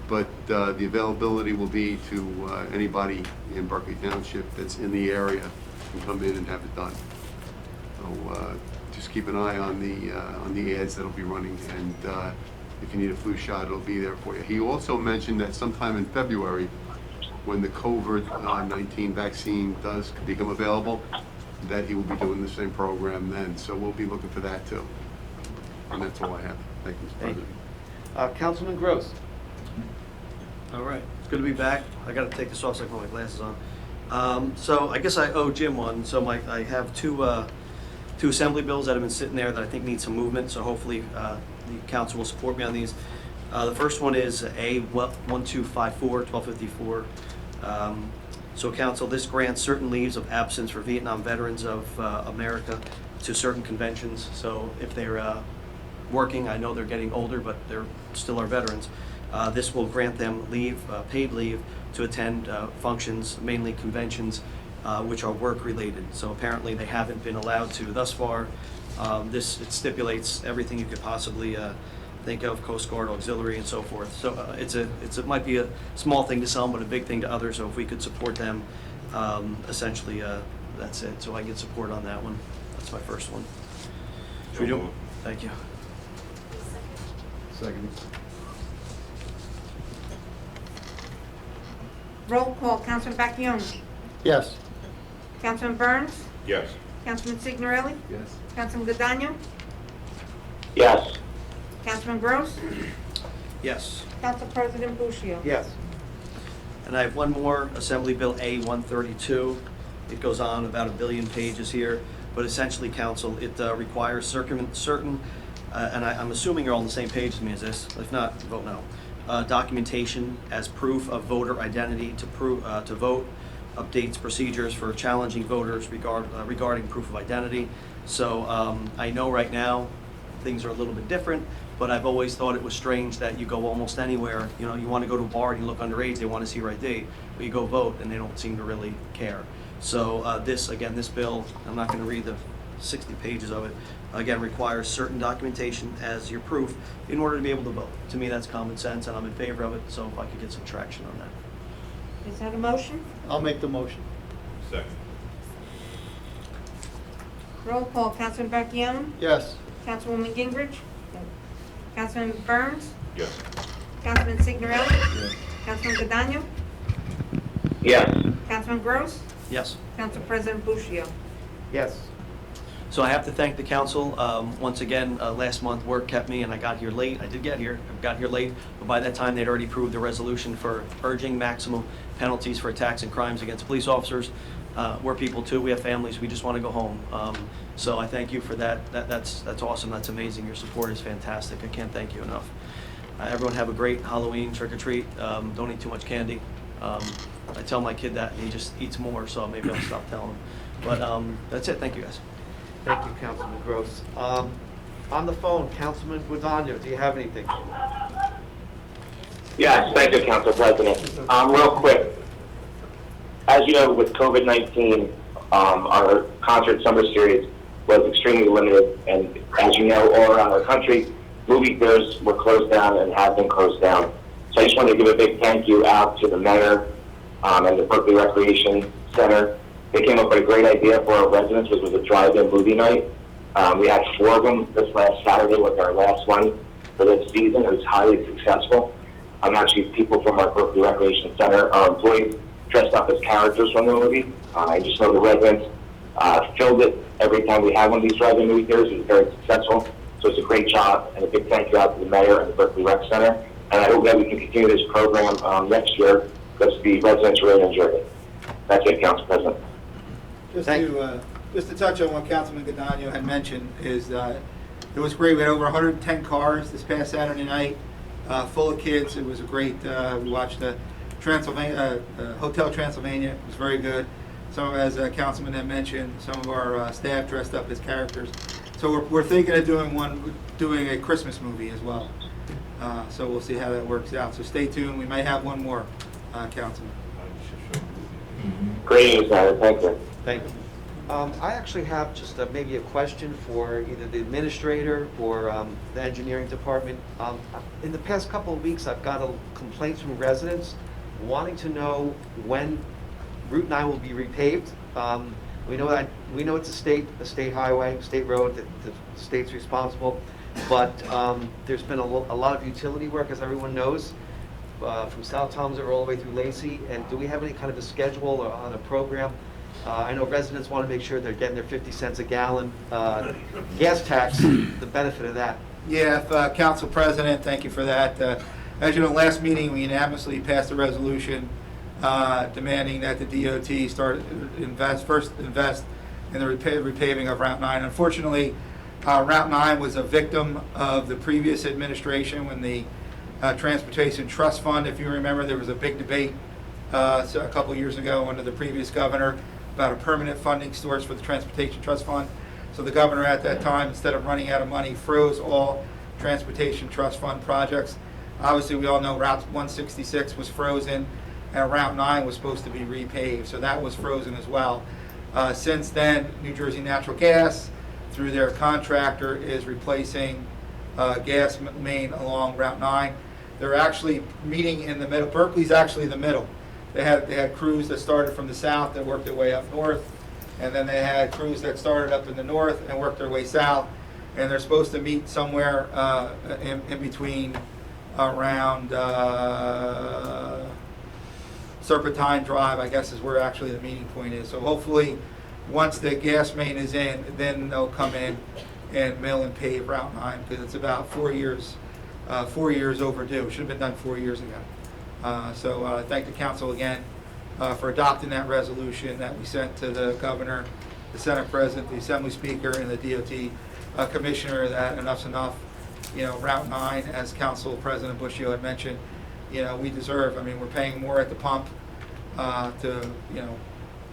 But the availability will be to anybody in Berkeley Township that's in the area can come in and have it done. So just keep an eye on the ads that'll be running, and if you need a flu shot, it'll be there for you. He also mentioned that sometime in February, when the COVID-19 vaccine does become available, that he will be doing the same program then. So we'll be looking for that too. And that's all I have. Thank you, Mr. President. Councilman Gross. All right, it's good to be back. I got to take this off so I can put my glasses on. So I guess I owe Jim one. So I have two assembly bills that have been sitting there that I think need some movement. So hopefully the council will support me on these. The first one is A1254, 1254. So council, this grants certain leaves of absence for Vietnam veterans of America to certain conventions. So if they're working, I know they're getting older, but they're still our veterans. This will grant them leave, paid leave, to attend functions, mainly conventions, which are work-related. So apparently they haven't been allowed to thus far. It stipulates everything you could possibly think of, Coast Guard, auxiliary, and so forth. So it might be a small thing to some, but a big thing to others. So if we could support them, essentially, that's it. So I get support on that one. That's my first one. Should we do it? Thank you. Second. Roll call, Councilman Bacchione. Yes. Councilman Burns. Yes. Councilman Signorelli. Yes. Councilman Godano. Yes. Councilman Gross. Yes. Council President Buccio. Yes. And I have one more, Assembly Bill A132. It goes on about 1 billion pages here, but essentially, council, it requires certain, and I'm assuming you're all on the same page as me as this. If not, vote no. Documentation as proof of voter identity to vote, updates procedures for challenging voters regarding proof of identity. So I know right now things are a little bit different, but I've always thought it was strange that you go almost anywhere. You know, you want to go to a bar and you look underage, they want to see your ID, but you go vote and they don't seem to really care. So this bill, I'm not going to read the 60 pages of it, again, requires certain documentation as your proof in order to be able to vote. To me, that's common sense, and I'm in favor of it, so if I could get some traction on that. Is that a motion? I'll make the motion. Second. Roll call, Councilman Bacchione. Yes. Councilwoman Gingrich. Councilman Burns. Yes. Councilman Signorelli. Yes. Councilman Godano. Yes. Councilman Gross? Yes. Council President Bushio? Yes. So I have to thank the council. Once again, last month, work kept me, and I got here late. I did get here. I got here late, but by that time, they'd already approved the resolution for urging maximum penalties for attacks and crimes against police officers. We're people too. We have families. We just want to go home. So I thank you for that. That's awesome. That's amazing. Your support is fantastic. I can't thank you enough. Everyone have a great Halloween trick or treat. Don't eat too much candy. I tell my kid that, and he just eats more, so maybe I'll stop telling him. But that's it. Thank you, guys. Thank you, Councilman Gross. On the phone, Councilman Guadagno, do you have anything? Yes, thank you, Council President. Real quick, as you know, with COVID-19, our concert summer series was extremely limited, and as you know, all around our country, movie theaters were closed down and have been closed down. So I just wanted to give a big thank you out to the mayor and the Berkeley Recreation Center. They came up with a great idea for our residents, which was a drive-in movie night. We had 4 of them this last Saturday, was our last one for this season. It was highly successful. Actually, people from our Berkeley Recreation Center, our employees, dressed up as characters from the movie. I just know the residents filled it every time we had one of these drive-in movie theaters. It was very successful. So it's a great job, and a big thank you out to the mayor and the Berkeley Rec Center. And I hope that we can continue this program next year because the residents really enjoyed it. That's it, Council President. Just to touch on what Councilman Guadagno had mentioned is it was great. We had over 110 cars this past Saturday night, full of kids. It was a great. We watched the Hotel Transylvania. It was very good. Some, as Councilman had mentioned, some of our staff dressed up as characters. So we're thinking of doing a Christmas movie as well. So we'll see how that works out. So stay tuned. We may have one more, Councilman. Great news, Mayor. Thank you. Thank you. I actually have just maybe a question for either the administrator or the engineering department. In the past couple of weeks, I've got complaints from residents wanting to know when Route 9 will be repaved. We know it's a state highway, state road, that the state's responsible, but there's been a lot of utility work, as everyone knows, from South Townsend all the way through Lacey. And do we have any kind of a schedule or on a program? I know residents want to make sure they're getting their 50 cents a gallon gas tax, the benefit of that. Yeah, Council President, thank you for that. As you know, last meeting, we unanimously passed a resolution demanding that the DOT first invest in the repaving of Route 9. Unfortunately, Route 9 was a victim of the previous administration when the Transportation Trust Fund, if you remember, there was a big debate a couple years ago under the previous governor about a permanent funding source for the Transportation Trust Fund. So the governor at that time, instead of running out of money, froze all Transportation Trust Fund projects. Obviously, we all know Route 166 was frozen, and Route 9 was supposed to be repaved, so that was frozen as well. Since then, New Jersey Natural Gas, through their contractor, is replacing gas main along Route 9. They're actually meeting in the middle. Berkeley's actually the middle. They had crews that started from the south that worked their way up north, and then they had crews that started up in the north and worked their way south. And they're supposed to meet somewhere in between around Serpentine Drive, I guess, is where actually the meeting point is. So hopefully, once the gas main is in, then they'll come in and mill and pave Route 9, because it's about 4 years overdue. It should have been done 4 years ago. So I thank the council again for adopting that resolution that we sent to the governor, the Senate President, the Assembly Speaker, and the DOT Commissioner, that enough's enough. You know, Route 9, as Council President Bushio had mentioned, you know, we deserve, I mean, we're paying more at the pump to, you know,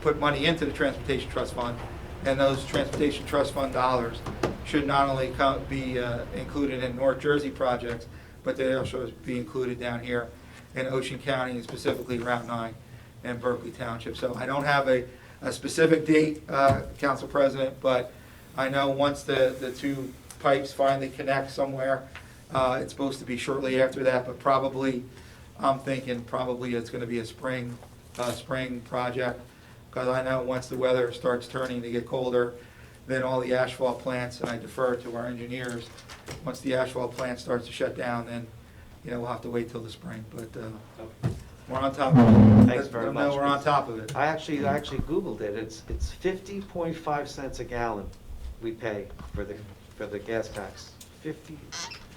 put money into the Transportation Trust Fund, and those Transportation Trust Fund dollars should not only be included in North Jersey projects, but they also be included down here in Ocean County, and specifically Route 9 and Berkeley Township. So I don't have a specific date, Council President, but I know once the two pipes finally connect somewhere, it's supposed to be shortly after that, but probably, I'm thinking probably it's going to be a spring project, because I know once the weather starts turning to get colder, then all the asphalt plants, and I defer to our engineers, once the asphalt plant starts to shut down, then, you know, we'll have to wait till the spring. But We're on top of it. Thanks very Let them know much. we're on top of it. I actually Googled it. It's 50.5 cents a gallon we pay for the gas tax. 50,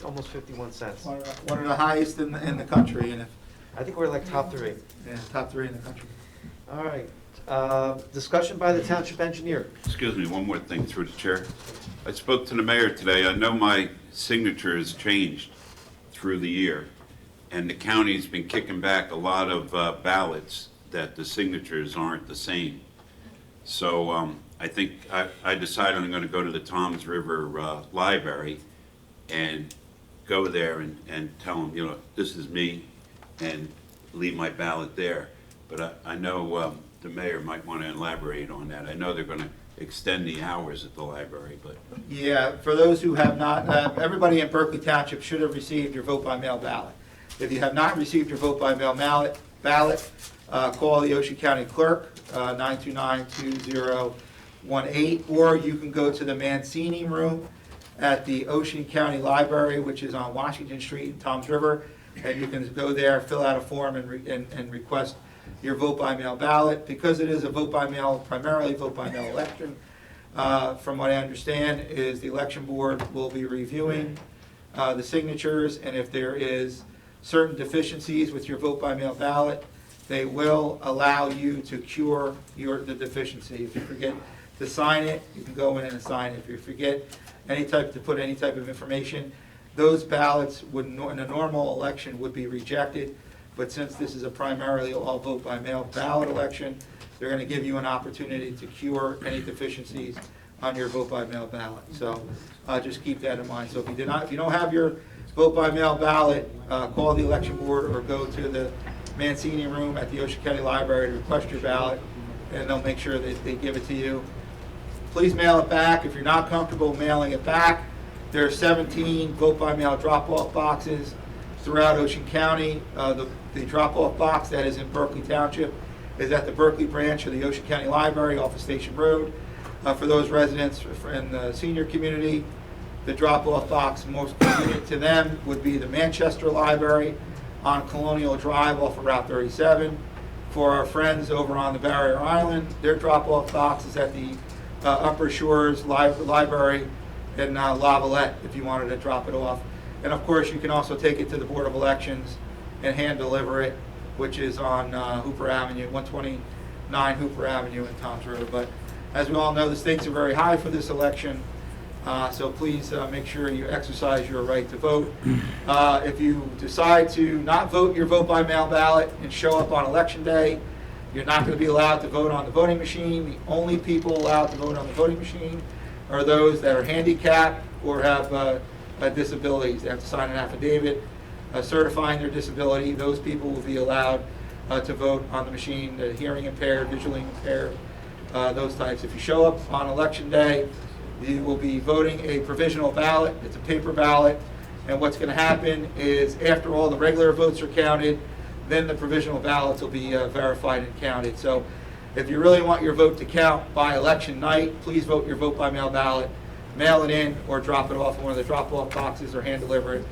almost 51 cents. One of the highest in the country, and if, I think we're like top 3. yeah, top 3 in the country. All right. Discussion by the township engineer. Excuse me, one more thing through the chair. I spoke to the mayor today. I know my signature has changed through the year, and the county's been kicking back a lot of ballots that the signatures aren't the same. So I think I decided I'm going to go to the Toms River Library and go there and tell them, you know, this is me, and leave my ballot there. But I know the mayor might want to elaborate on that. I know they're going to extend the hours at the library, but Yeah, for those who have not, everybody in Berkeley Township should have received your vote by mail ballot. If you have not received your vote by mail ballot, call the Ocean County Clerk, 929-2018, or you can go to the Mancini Room at the Ocean County Library, which is on Washington Street in Toms River, and you can go there, fill out a form, and request your vote by mail ballot. Because it is a vote by mail, primarily vote by mail election, from what I understand, is the election board will be reviewing the signatures, and if there is certain deficiencies with your vote by mail ballot, they will allow you to cure the deficiency. If you forget to sign it, you can go in and sign it. If you forget to put any type of information, those ballots would, in a normal election, would be rejected. But since this is a primarily all vote by mail ballot election, they're going to give you an opportunity to cure any deficiencies on your vote by mail ballot. So just keep that in mind. So if you don't have your vote by mail ballot, call the election board or go to the Mancini Room at the Ocean County Library to request your ballot, and they'll make sure that they give it to you. Please mail it back. If you're not comfortable mailing it back, there are 17 vote by mail drop-off boxes throughout Ocean County. The drop-off box that is in Berkeley Township is at the Berkeley branch of the Ocean County Library off of Station Road. For those residents in the senior community, the drop-off box most convenient to them would be the Manchester Library on Colonial Drive off of Route 37. For our friends over on the Barrier Island, their drop-off box is at the Upper Shores Library in Lavalette if you wanted to drop it off. And of course, you can also take it to the Board of Elections and hand deliver it, which is on Hooper Avenue, 129 Hooper Avenue in Toms River. But as we all know, the stakes are very high for this election, so please make sure you exercise your right to vote. If you decide to not vote your vote by mail ballot and show up on Election Day, you're not going to be allowed to vote on the voting machine. The only people allowed to vote on the voting machine are those that are handicapped or have disabilities. They have to sign an affidavit certifying their disability. Those people will be allowed to vote on the machine. The hearing impaired, visually impaired, those types. If you show up on Election Day, you will be voting a provisional ballot. It's a paper ballot. And what's going to happen is after all the regular votes are counted, then the provisional ballots will be verified and counted. So if you really want your vote to count by election night, please vote your vote by mail ballot, mail it in, or drop it off in one of the drop-off boxes or hand deliver it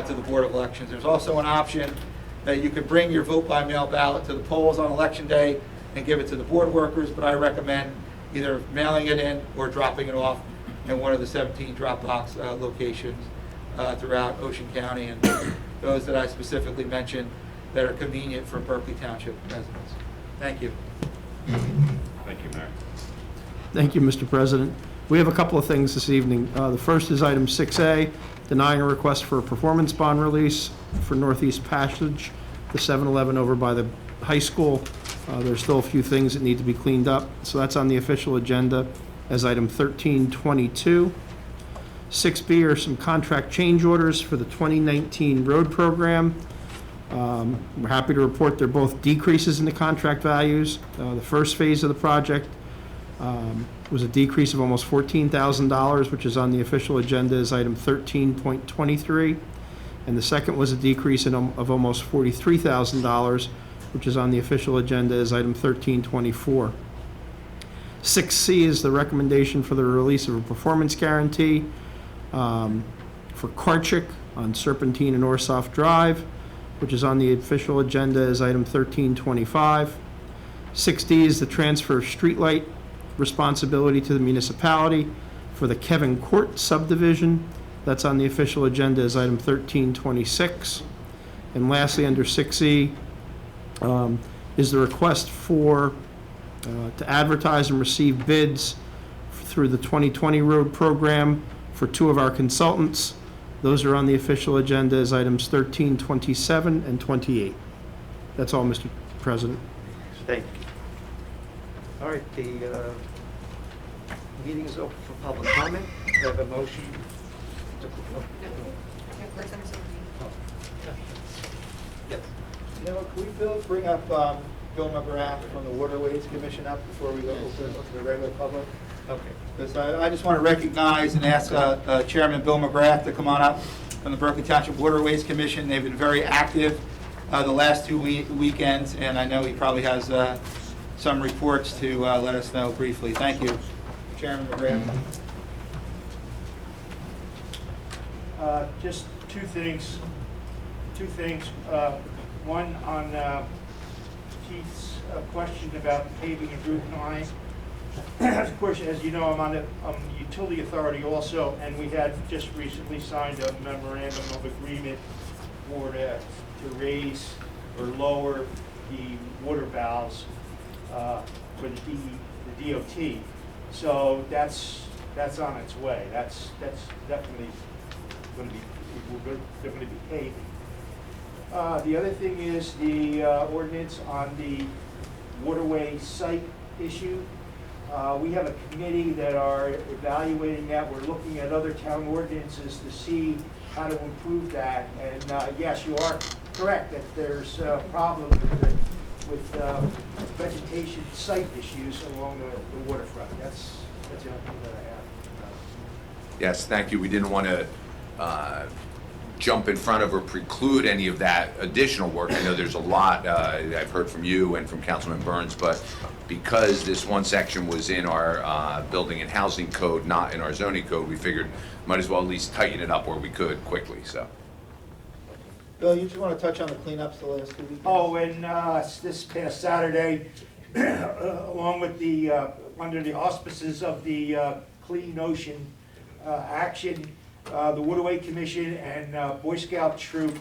to the Board of Elections. There's also an option that you could bring your vote by mail ballot to the polls on Election Day and give it to the board workers, but I recommend either mailing it in or dropping it off in one of the 17 drop box locations throughout Ocean County, and those that I specifically mentioned that are convenient for Berkeley Township residents. Thank you. thank you, Mayor. Thank you, Mr. President. We have a couple of things this evening. The first is item 6A, denying a request for a performance bond release for Northeast Passage, the 7-Eleven over by the high school. There's still a few things that need to be cleaned up, so that's on the official agenda as item 1322. 6B are some contract change orders for the 2019 road program. We're happy to report they're both decreases in the contract values. The first phase of the project was a decrease of almost $14,000, which is on the official agenda as item 13.23. And the second was a decrease of almost $43,000, which is on the official agenda as item 13.24. 6C is the recommendation for the release of a performance guarantee for Karchik on Serpentine and Orsoff Drive. which is on the official agenda as item 1325. 6D is the transfer of streetlight responsibility to the municipality for the Kevin Court subdivision. That's on the official agenda as item 1326. And lastly, under 6E, is the request for, to advertise and receive bids through the 2020 road program for two of our consultants. Those are on the official agenda as items 1327 and 28. That's all, Mr. President. Thank you. All right, the meeting is open for public comment. We have a motion to... Yes. You know, can we bring up Bill McGrath from the Waterways Commission up before we go open to the regular public? Okay. Because I just want to recognize and ask Chairman Bill McGrath to come on up from the Berkeley Township Waterways Commission. They've been very active the last two weekends, and I know he probably has some reports to let us know briefly. Thank you, Chairman McGrath. Just two things. One on Keith's question about the paving and Route 9. Of course, as you know, I'm on the utility authority also, and we had just recently signed a memorandum of agreement to raise or lower the water valves for the DOT. So that's on its way. That's definitely going to be, they're going to be paving. The other thing is the ordinance on the waterway site issue. We have a committee that are evaluating that. We're looking at other town ordinances to see how to improve that. And yes, you are correct that there's a problem with vegetation site issues along the waterfront. That's the only thing that I have. Yes, thank you. We didn't want to jump in front of or preclude any of that additional work. I know there's a lot I've heard from you and from Councilman Burns, but because this one section was in our building and housing code, not in our zoning code, we figured might as well at least tighten it up where we could quickly. So, Bill, you just want to touch on the cleanups the last 2 weeks? Oh, and this past Saturday, along with the, under the auspices of the Clean Ocean Action, the Waterway Commission and Boy Scout Troop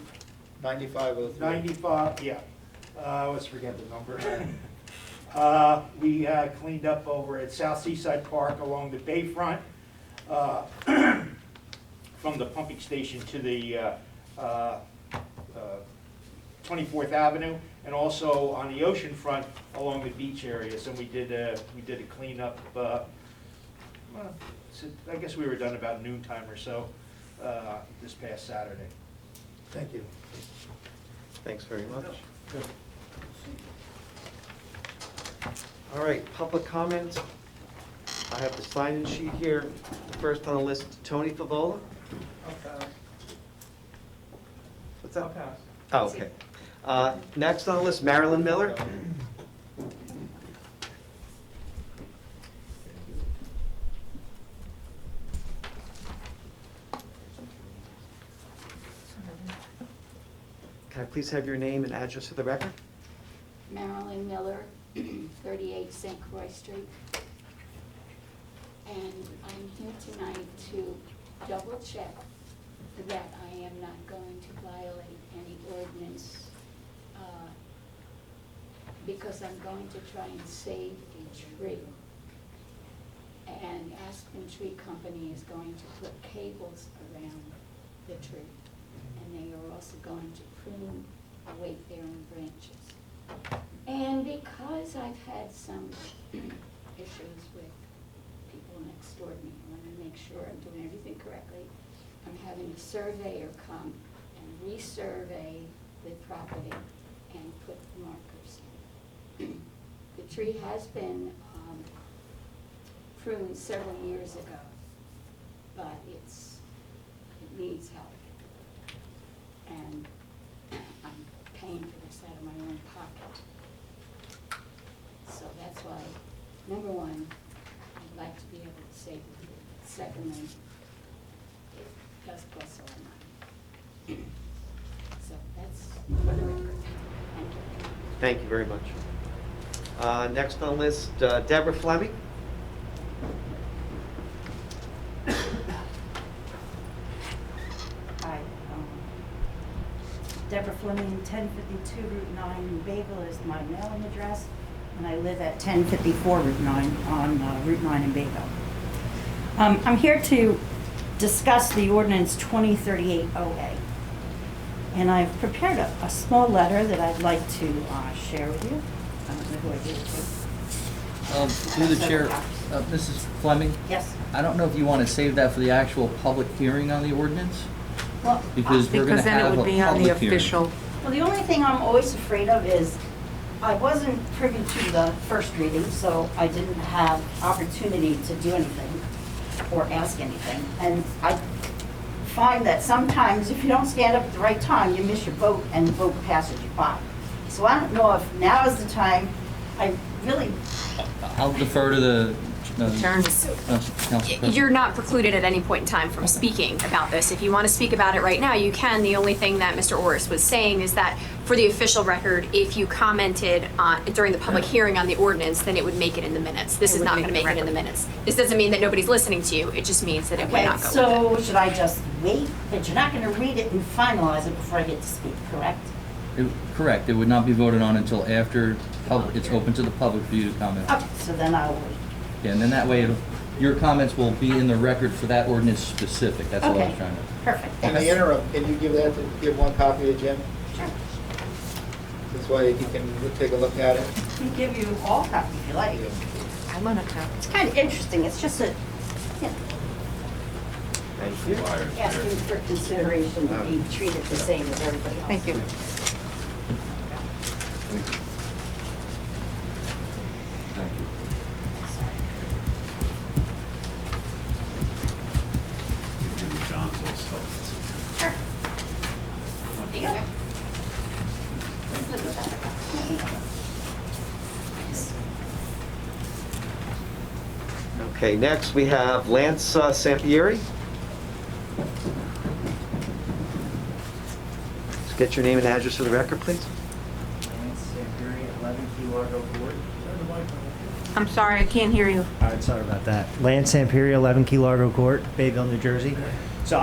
9503. 95, yeah, let's forget the number. We cleaned up over at South Seaside Park along the bayfront, from the pumping station to the 24th Avenue, and also on the ocean front along the beach areas. And we did a cleanup. Well, I guess we were done about noontime or so this past Saturday. Thank you. Thanks very much. All right, public comment. I have the sign-in sheet here. First on the list, Tony Favola. What's that? Oh, okay. Next on the list, Marilyn Miller. Can I please have your name and address for the record? Marilyn Miller, 38 St. Croix Street. And I'm here tonight to double check that I am not going to violate any ordinance because I'm going to try and save a tree. And Aspen Tree Company is going to put cables around the tree. And they are also going to prune the weight-bearing branches. And because I've had some issues with people next door to me, I want to make sure I'm doing everything correctly. I'm having a surveyor come and resurvey the property and put markers in. The tree has been pruned several years ago, but it needs help. And I'm paying for this out of my own pocket. So that's why, number one, I'd like to be able to save the tree. Secondly, it does cost a lot of money. So that's streets for the record. Thank you. Thank you very much. Next on the list, Deborah Fleming. Hi, Deborah Fleming, 1052 Route 9 in Bayville is my mailing address, and I live at 1054 Route 9 on Route 9 in Bayville. I'm here to discuss the ordinance 2038-OA, and I've prepared a small letter that I'd like to share with you. I don't know who I gave it to. Through the chair, Mrs. Fleming? Yes. I don't know if you want to save that for the actual public hearing on the ordinance, Well, because we're going to then it have would a be on the public hearing. official. Well, the only thing I'm always afraid of is I wasn't privy to the first reading, so I didn't have opportunity to do anything or ask anything. And I find that sometimes if you don't stand up at the right time, you miss your vote and the vote passes you by. So I don't know if now is the time. I really, I'll defer to the Turns. Council President. You're not precluded at any point in time from speaking about this. If you want to speak about it right now, you can. The only thing that Mr. Orris was saying is that for the official record, if you commented during the public hearing on the ordinance, then it would make it in the minutes. This is not going to make it in the minutes. This doesn't mean that nobody's listening to you. It just means that it would okay, not go with it. so should I just wait? But you're not going to read it and finalize it before I get to speak, correct? Correct. It would not be voted on until after it's open to the public for you to comment. Okay, so then I'll wait. Yeah, and then that way, your comments will be in the record for that ordinance specific. That's all I was Okay. trying to. Perfect. In the interim, can you give one copy to Jim? Sure. This way he can take a look at it. I can give you all copies if you like. I want to know. It's kind of interesting. It's just a, you know, Thank you. asking for consideration to be treated the same as everybody else. Thank you. Sure. There you go. Okay, next we have Lance Sampieri. Let's get your name and address for the record, please. Lance Sampieri, 11 Key Largo Court. I'm sorry, I can't hear you. All right, sorry about that. Lance Sampieri, 11 Key Largo Court, Bayville, New Jersey. So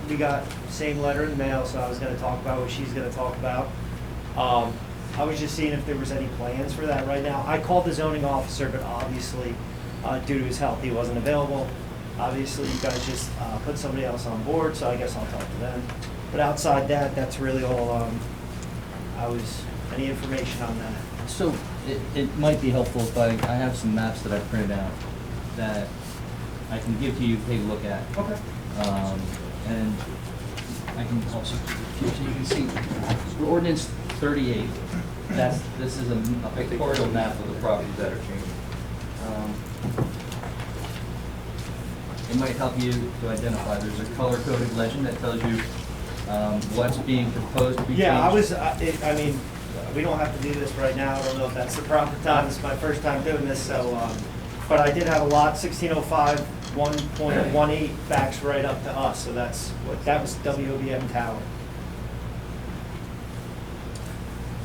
we got same letter in the mail, so I was going to talk about what she's going to talk about. I was just seeing if there was any plans for that right now. I called the zoning officer, but obviously, due to his health, he wasn't available. Obviously, you guys just put somebody else on board, so I guess I'll talk to them. But outside that, that's really all any information on that. So it might be helpful if I have some maps that I printed out that I can give to you to take a look at. Okay. And I can also, so you can see, for ordinance 38, this is a pictorial map of the properties that are changing. It might help you to identify, there's a color-coded legend that tells you what's being proposed to be changed. Yeah, I mean, we don't have to do this right now. I don't know if that's the proper time. It's my first time doing this, so, but I did have a lot, 1605, 1.18 backs right up to us, so that was WOBM Tower.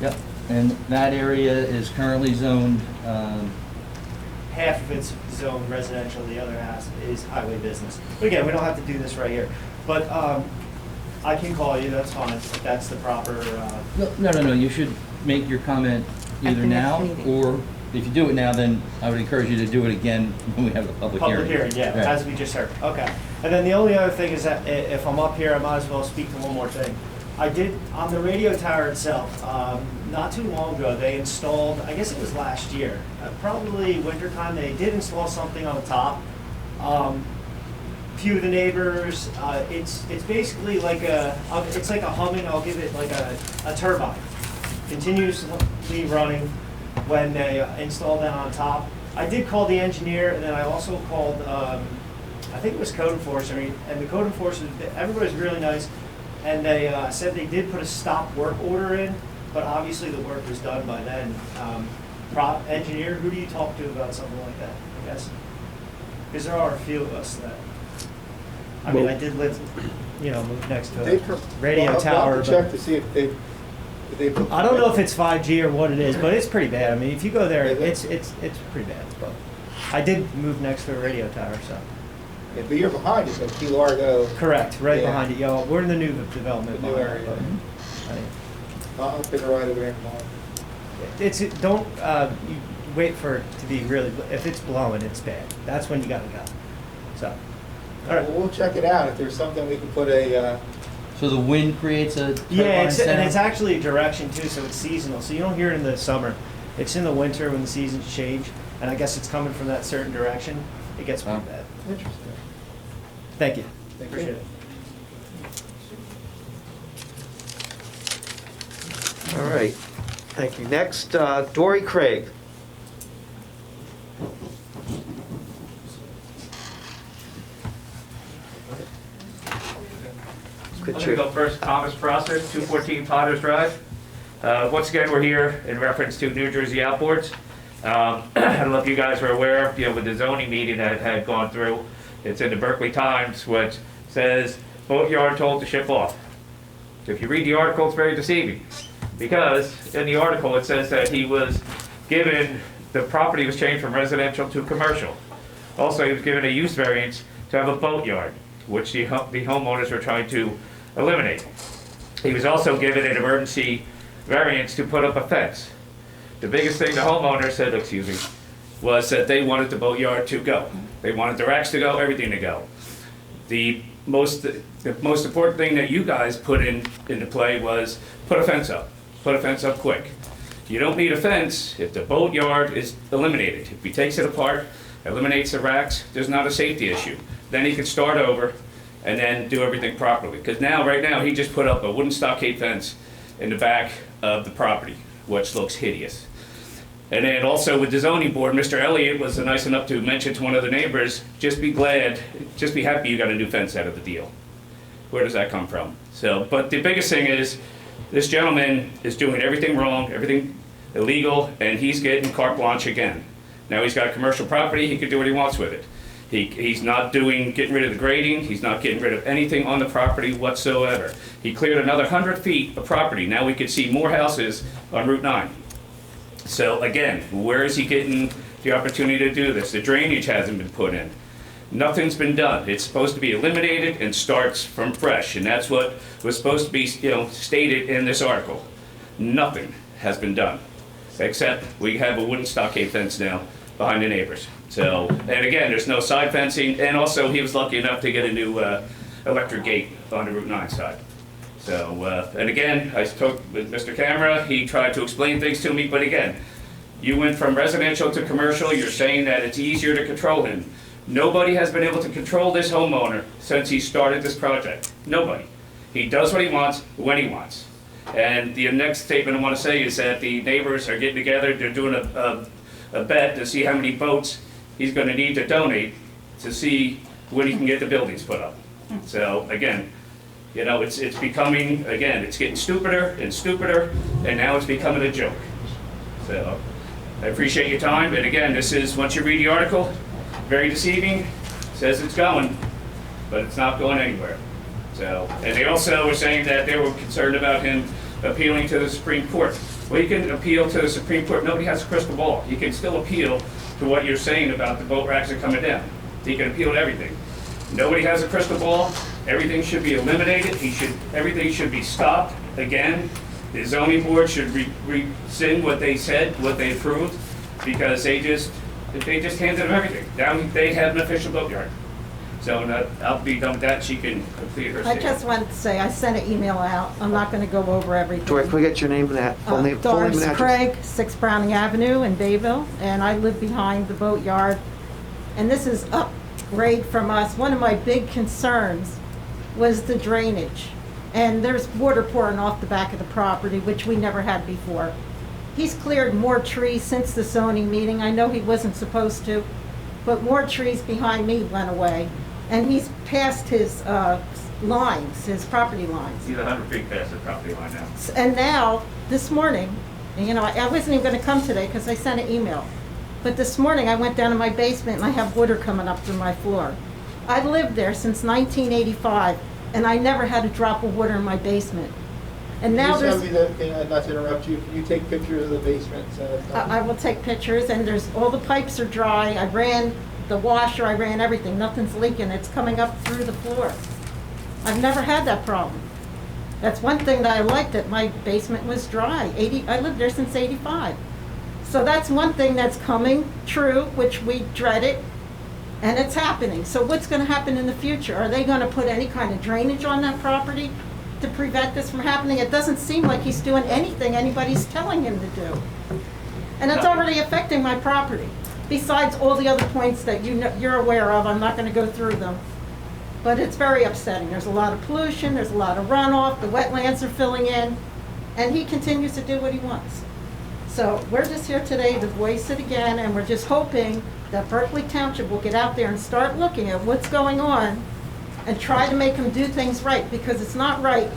Yep, and that area is currently zoned, Half of it's zoned residential, the other half is highway business. But again, we don't have to do this right here. But I can call you, that's fine, if that's the proper, No, you should make your comment At either the next now, meeting. or if you do it now, then I would encourage you to do it again when we have the public hearing. public hearing, yeah, Right. as we just heard. Okay. And then the only other thing is that if I'm up here, I might as well speak to one more thing. I did, on the radio tower itself, not too long ago, they installed, I guess it was last year, probably wintertime, they did install something on the top. Few of the neighbors, it's basically like it's like a humming, I'll give it like a turbine, continuously running when they install that on top. I did call the engineer, and then I also called, I think it was code enforcement, and the code enforcement, everybody's really nice, and they said they did put a stop work order in, but obviously the work was done by then. Engineer, who do you talk to about something like that, I guess? Because there are a few of us that, I mean, I did live, moved next to a radio tower. I'll check to see if I don't know if it's 5G or what it is, but it's pretty bad. I mean, if you go there, it's pretty bad. But I did move next to a radio tower, so. Yeah, but you're behind us at Key Largo. Correct, right Yeah. behind it. Yo, we're in the new development. The new behind area. it, but, I'll take a ride over there tomorrow. don't you wait for it to be really. If it's blowing, it's bad. That's when you gotta go. So. All right. Well, we'll check it out. If there's something we can put a, So the wind creates a turbine Yeah, and sound? it's actually a direction too, so it's seasonal. So you don't hear it in the summer. It's in the winter when the seasons change, and I guess it's coming from that certain direction. It gets pretty bad. interesting. Thank you. Thank you. Appreciate it. All right. Thank you. Next, Dory Craig. I'm going to go first. Thomas Prosser, 214 Potters Drive. Once again, we're here in reference to New Jersey outboards. I don't know if you guys are aware, with the zoning meeting that had gone through, it's in the Berkeley Times, which says boatyard told to ship off. If you read the article, it's very deceiving, because in the article it says that he was given, the property was changed from residential to commercial. Also, he was given a use variance to have a boatyard, which the homeowners were trying to eliminate. He was also given an emergency variance to put up a fence. The biggest thing the homeowner said, was that they wanted the boatyard to go. They wanted the racks to go, everything to go. The most important thing that you guys put into play was put a fence up. Put a fence up quick. You don't need a fence if the boatyard is eliminated. If he takes it apart, eliminates the racks, there's not a safety issue. Then he can start over and then do everything properly. Because right now, he just put up a wooden stockade fence in the back of the property, which looks hideous. And then also with the zoning board, Mr. Elliott was nice enough to mention to one of the neighbors, just be happy you got a new fence out of the deal. Where does that come from? So, but the biggest thing is, this gentleman is doing everything wrong, everything illegal, and he's getting carte blanche again. Now he's got a commercial property, he can do what he wants with it. He's not getting rid of the grading, he's not getting rid of anything on the property whatsoever. He cleared another 100 feet of property. Now we could see more houses on Route 9. So again, where is he getting the opportunity to do this? The drainage hasn't been put in. Nothing's been done. It's supposed to be eliminated and starts from fresh, and that's what was supposed to be, stated in this article. Nothing has been done, except we have a wooden stockade fence now behind the neighbors. So, and again, there's no side fencing, and also he was lucky enough to get a new electric gate on the Route 9 side. So, and again, I spoke with Mr. Camera, he tried to explain things to me, but again, you went from residential to commercial, you're saying that it's easier to control him. Nobody has been able to control this homeowner since he started this project. Nobody. He does what he wants, when he wants. And the next statement I want to say is that the neighbors are getting together, they're doing a bet to see how many votes he's going to need to donate to see when he can get the buildings put up. So again, it's becoming, again, it's getting stupider and stupider, and now it's becoming a joke. So I appreciate your time, and again, this is, once you read the article, very deceiving, says it's going, but it's not going anywhere. So, and they also were saying that they were concerned about him appealing to the Supreme Court. Well, you can appeal to the Supreme Court. Nobody has a crystal ball. You can still appeal to what you're saying about the boat racks that are coming down. You can appeal to everything. Nobody has a crystal ball. Everything should be eliminated. Everything should be stopped. Again, the zoning board should rescind what they said, what they approved, because they just handed them everything. Now they have an official boatyard. So I'll be done with that. She can complete her I statement. just wanted to say, I sent an email out. I'm not going to go over everything. Joy, can we get your name and that? Full name and Doris address? Craig, 6 Browning Avenue in Bayville, and I live behind the boatyard. And this is upgrade from us. One of my big concerns was the drainage. And there's water pouring off the back of the property, which we never had before. He's cleared more trees since the zoning meeting. I know he wasn't supposed to, but more trees behind me went away. And he's passed his lines, his property lines. He's 100 feet past the property line now. And now, this morning, I wasn't even going to come today because I sent an email. But this morning, I went down to my basement and I have water coming up through my floor. I lived there since 1985, and I never had a drop of water in my basement. And now there's, not to interrupt you, can you take pictures of the basement? I will take pictures, and there's, all the pipes are dry. I ran the washer, I ran everything, nothing's leaking, it's coming up through the floor. I've never had that problem. That's one thing that I liked, that my basement was dry. I lived there since 85. So that's one thing that's coming true, which we dreaded, and it's happening. So what's gonna happen in the future? Are they gonna put any kind of drainage on that property to prevent this from happening? It doesn't seem like he's doing anything anybody's telling him to do. And it's already affecting my property, besides all the other points that you're aware of. I'm not gonna go through them. But it's very upsetting. There's a lot of pollution, there's a lot of runoff, the wetlands are filling in, and he continues to do what he wants. So we're just here today to voice it again, and we're just hoping that Berkeley Township will get out there and start looking at what's going on and try to make him do things right, because it's not right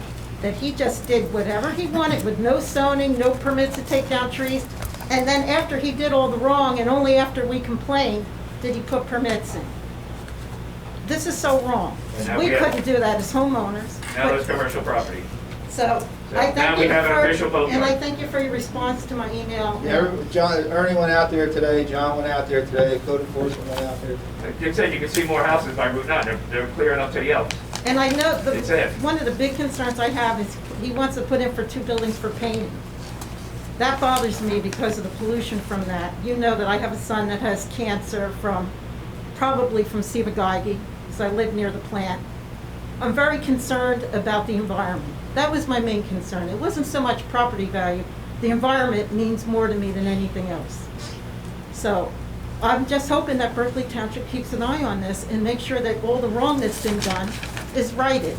that he just did whatever he wanted with no zoning, no permits to take down trees, and then after he did all the wrong, and only after we complained, did he put permits in. This is so wrong. And now We we have- couldn't do that as homeowners. Now there's commercial property. So So I now thank we you have an official boat for, and I yard. thank you for your response to my email. Ernie went out there today, John went out there today, code enforcement went out there. Jim said you can see more houses by Route 9. They're clearing up to the Elks. And I know, It's it. one of the big concerns I have is he wants to put in for 2 buildings for painting. That bothers me because of the pollution from that. You know that I have a son that has cancer probably from Ciba-Geigy, because I live near the plant. I'm very concerned about the environment. That was my main concern. It wasn't so much property value. The environment means more to me than anything else. So I'm just hoping that Berkeley Township keeps an eye on this and makes sure that all the wrong that's been done is righted.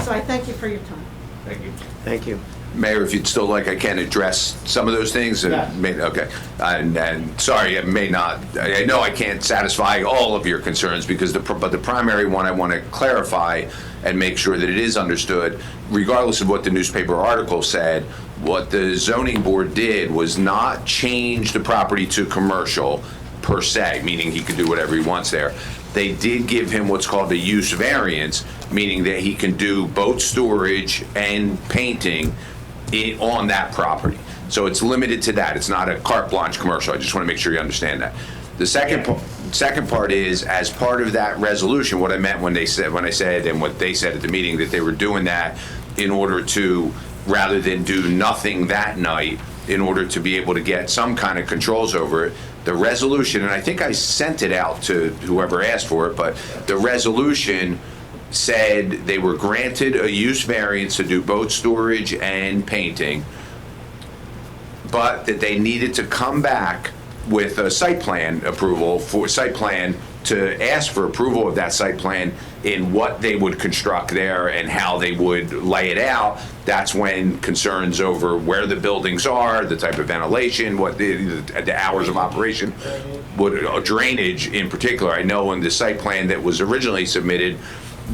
So I thank you for your time. Thank you. Thank you. Mayor, if you'd still like, I can address some of those things. Yeah. Okay. And sorry, I may not, I know I can't satisfy all of your concerns because but the primary one I want to clarify and make sure that it is understood, regardless of what the newspaper article said, what the zoning board did was not change the property to commercial per se, meaning he could do whatever he wants there. They did give him what's called a use variance, meaning that he can do boat storage and painting on that property. So it's limited to that. It's not a carte blanche commercial. I just want to make sure you understand that. The second part is, as part of that resolution, what I meant when I said and what they said at the meeting, that they were doing that in order to, rather than do nothing that night, in order to be able to get some kind of controls over it. The resolution, and I think I sent it out to whoever asked for it, but the resolution said they were granted a use variance to do boat storage and painting, but that they needed to come back with a site plan approval to ask for approval of that site plan in what they would construct there and how they would lay it out. That's when concerns over where the buildings are, the type of ventilation, what the hours of operation, drainage in particular. I know in the site plan that was originally submitted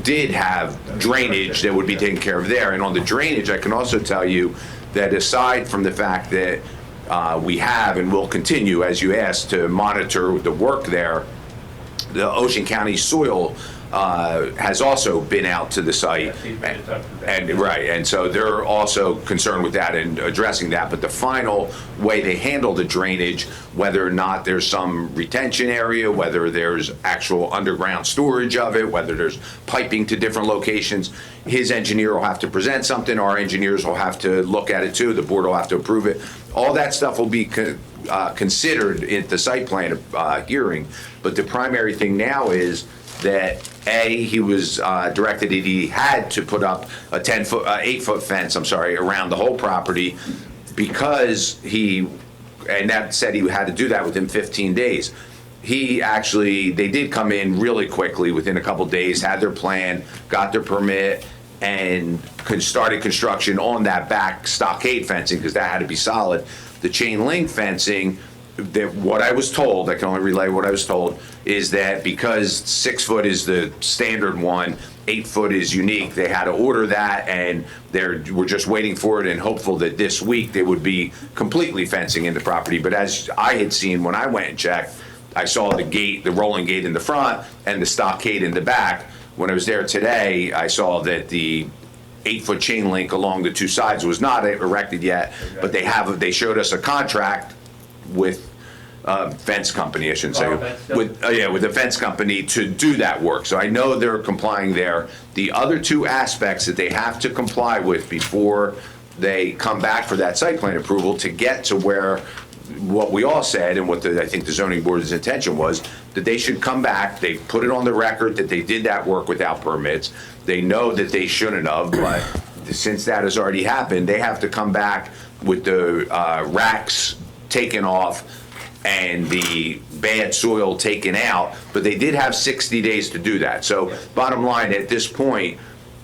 did have drainage that would be taken care of there. And on the drainage, I can also tell you that aside from the fact that we have and will continue, as you asked, to monitor the work there, the Ocean County Soil has also been out to the site, and so they're also concerned with that and addressing that. But the final way they handle the drainage, whether or not there's some retention area, whether there's actual underground storage of it, whether there's piping to different locations, his engineer will have to present something. Our engineers will have to look at it too. The board will have to approve it. All that stuff will be considered at the site plan hearing. But the primary thing now is that he was directed that he had to put up a 8-foot fence, around the whole property, because that said he had to do that within 15 days. They did come in really quickly within a couple days, had their plan, got their permit, and started construction on that back stockade fencing, because that had to be solid. The chain link fencing, what I was told, I can only relay what I was told, is that because 6 foot is the standard one, 8 foot is unique, they had to order that, and we're just waiting for it and hopeful that this week they would be completely fencing in the property. But as I had seen when I went and checked, I saw the rolling gate in the front and the stockade in the back. When I was there today, I saw that the 8-foot chain link along the two sides was not erected yet, but they showed us a contract with fence company, I shouldn't say, with the fence company to do that work. So I know they're complying there. The other two aspects that they have to comply with before they come back for that site plan approval to get to where what we all said and what I think the zoning board's intention was, that they should come back. They put it on the record that they did that work without permits. They know that they shouldn't have, but since that has already happened, they have to come back with the racks taken off and the bad soil taken out, but they did have 60 days to do that. So bottom line, at this point,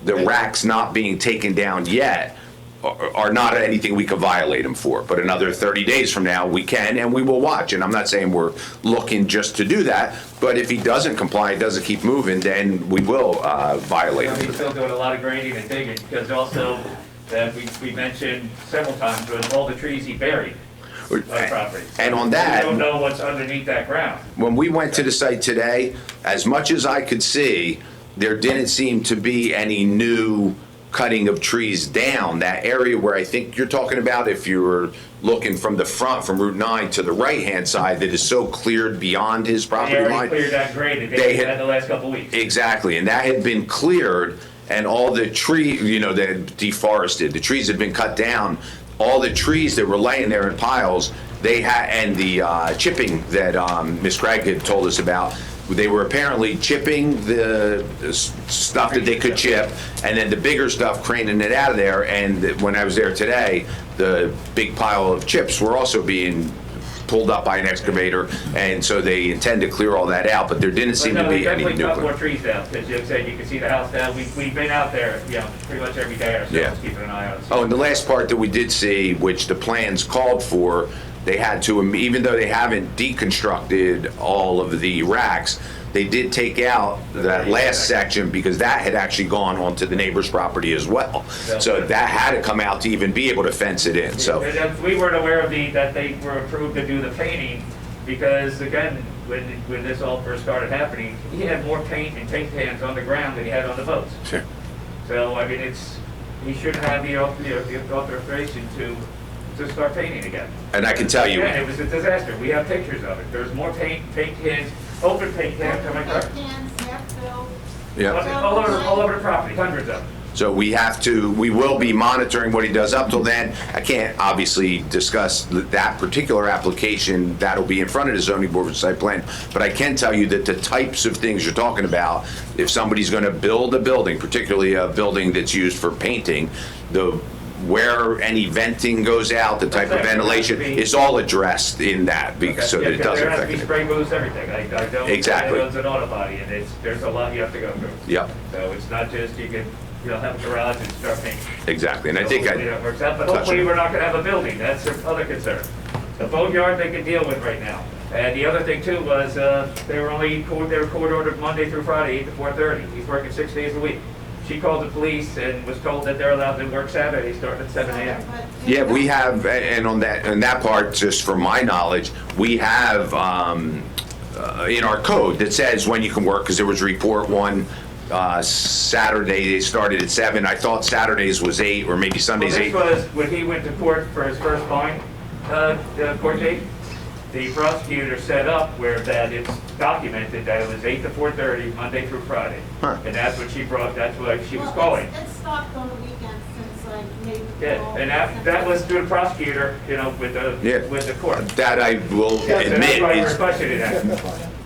the racks not being taken down yet are not anything we could violate them for. But another 30 days from now, we can, and we will watch. And I'm not saying we're looking just to do that, but if he doesn't comply, doesn't keep moving, then we will violate him. He's still doing a lot of grading and digging, because also, that we mentioned several times, with all the trees he buried on property. And on that, we don't know what's underneath that ground. when we went to the site today, as much as I could see, there didn't seem to be any new cutting of trees down. That area where I think you're talking about, if you were looking from the front, from Route 9 to the right-hand side, that is so cleared beyond his property They line. already cleared that grade, they had the last couple of weeks. Exactly, and that had been cleared, and all the tree, that had deforested, the trees had been cut down. All the trees that were laying there in piles, they had, and the chipping that Ms. Craig had told us about, they were apparently chipping the stuff that they could chip, and then the bigger stuff craning it out of there. And when I was there today, the big pile of chips were also being pulled up by an excavator, and so they intend to clear all that out, but there didn't seem to be any new. Definitely cut more trees down, because you said you can see the house down. We've been out there, pretty much every day ourselves, keeping an eye on it. Oh, and the last part that we did see, which the plans called for, they had to, even though they haven't deconstructed all of the racks, they did take out that last section because that had actually gone onto the neighbor's property as well. So that had to come out to even be able to fence it in, so. We weren't aware of that they were approved to do the painting, because again, when this all first started happening, he had more paint and paint cans on the ground than he had on the boats. Sure. So, I mean, he should have the authorization to start painting again. And I can tell you. Again, it was a disaster. We have pictures of it. There's more paint cans, open paint cans, am I correct? Yeah. All over the property, hundreds of them. So we will be monitoring what he does up till then. I can't obviously discuss that particular application. That'll be in front of the zoning board for site plan. But I can tell you that the types of things you're talking about, if somebody's gonna build a building, particularly a building that's used for painting, where any venting goes out, the type of ventilation, is all addressed in that, because so that it doesn't affect There has it. to be spray booths, everything. I know Exactly. it owns an auto body, and there's a lot you have to go through. Yep, So it's not just you can, have a garage and start painting. exactly, and I think Hopefully that works out, but touched hopefully on it. we're not gonna have a building, that's their other concern. The boatyard they can deal with right now. And the other thing too was, they were court ordered Monday through Friday, 8 to 4:30. He's working 6 days a week. She called the police and was told that they're allowed to work Saturday, starting at 7 a.m. Yeah, we have, and on that part, just from my knowledge, we have in our code that says when you can work, because there was a report one Saturday, they started at 7. I thought Saturdays was 8, or maybe Sundays 8. Well, this was when he went to court for his first fine, court date. The prosecutor set up where that it's documented that it was 8 to 4:30, Monday through Friday. Huh. And that's what she brought, that's what she was calling. It's stopped on the weekends since I made the Yeah, call. and that was through the prosecutor, with the court. That I will So that's admit why we're is, questioning that.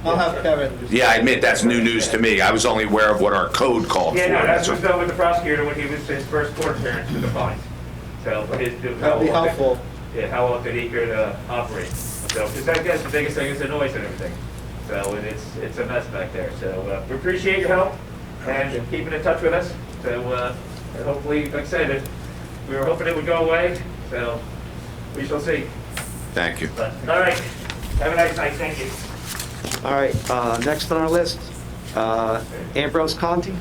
I'll have Kevin. yeah, I admit that's new news to me. I was only aware of what our code called for. Yeah, no, that's So- what's done with the prosecutor when he was his first court appearance with the fines. So, That'd be helpful. Yeah, how often he could operate. So, because I guess the biggest thing is the noise and everything. So, and it's a mess back there. So, we appreciate your help and keeping in touch with us. So, and hopefully, like I said, we were hoping it would go away. So, we shall see. Thank you. But, all right, have a nice night. Thank you. All right, next on our list, Ambrose Conti.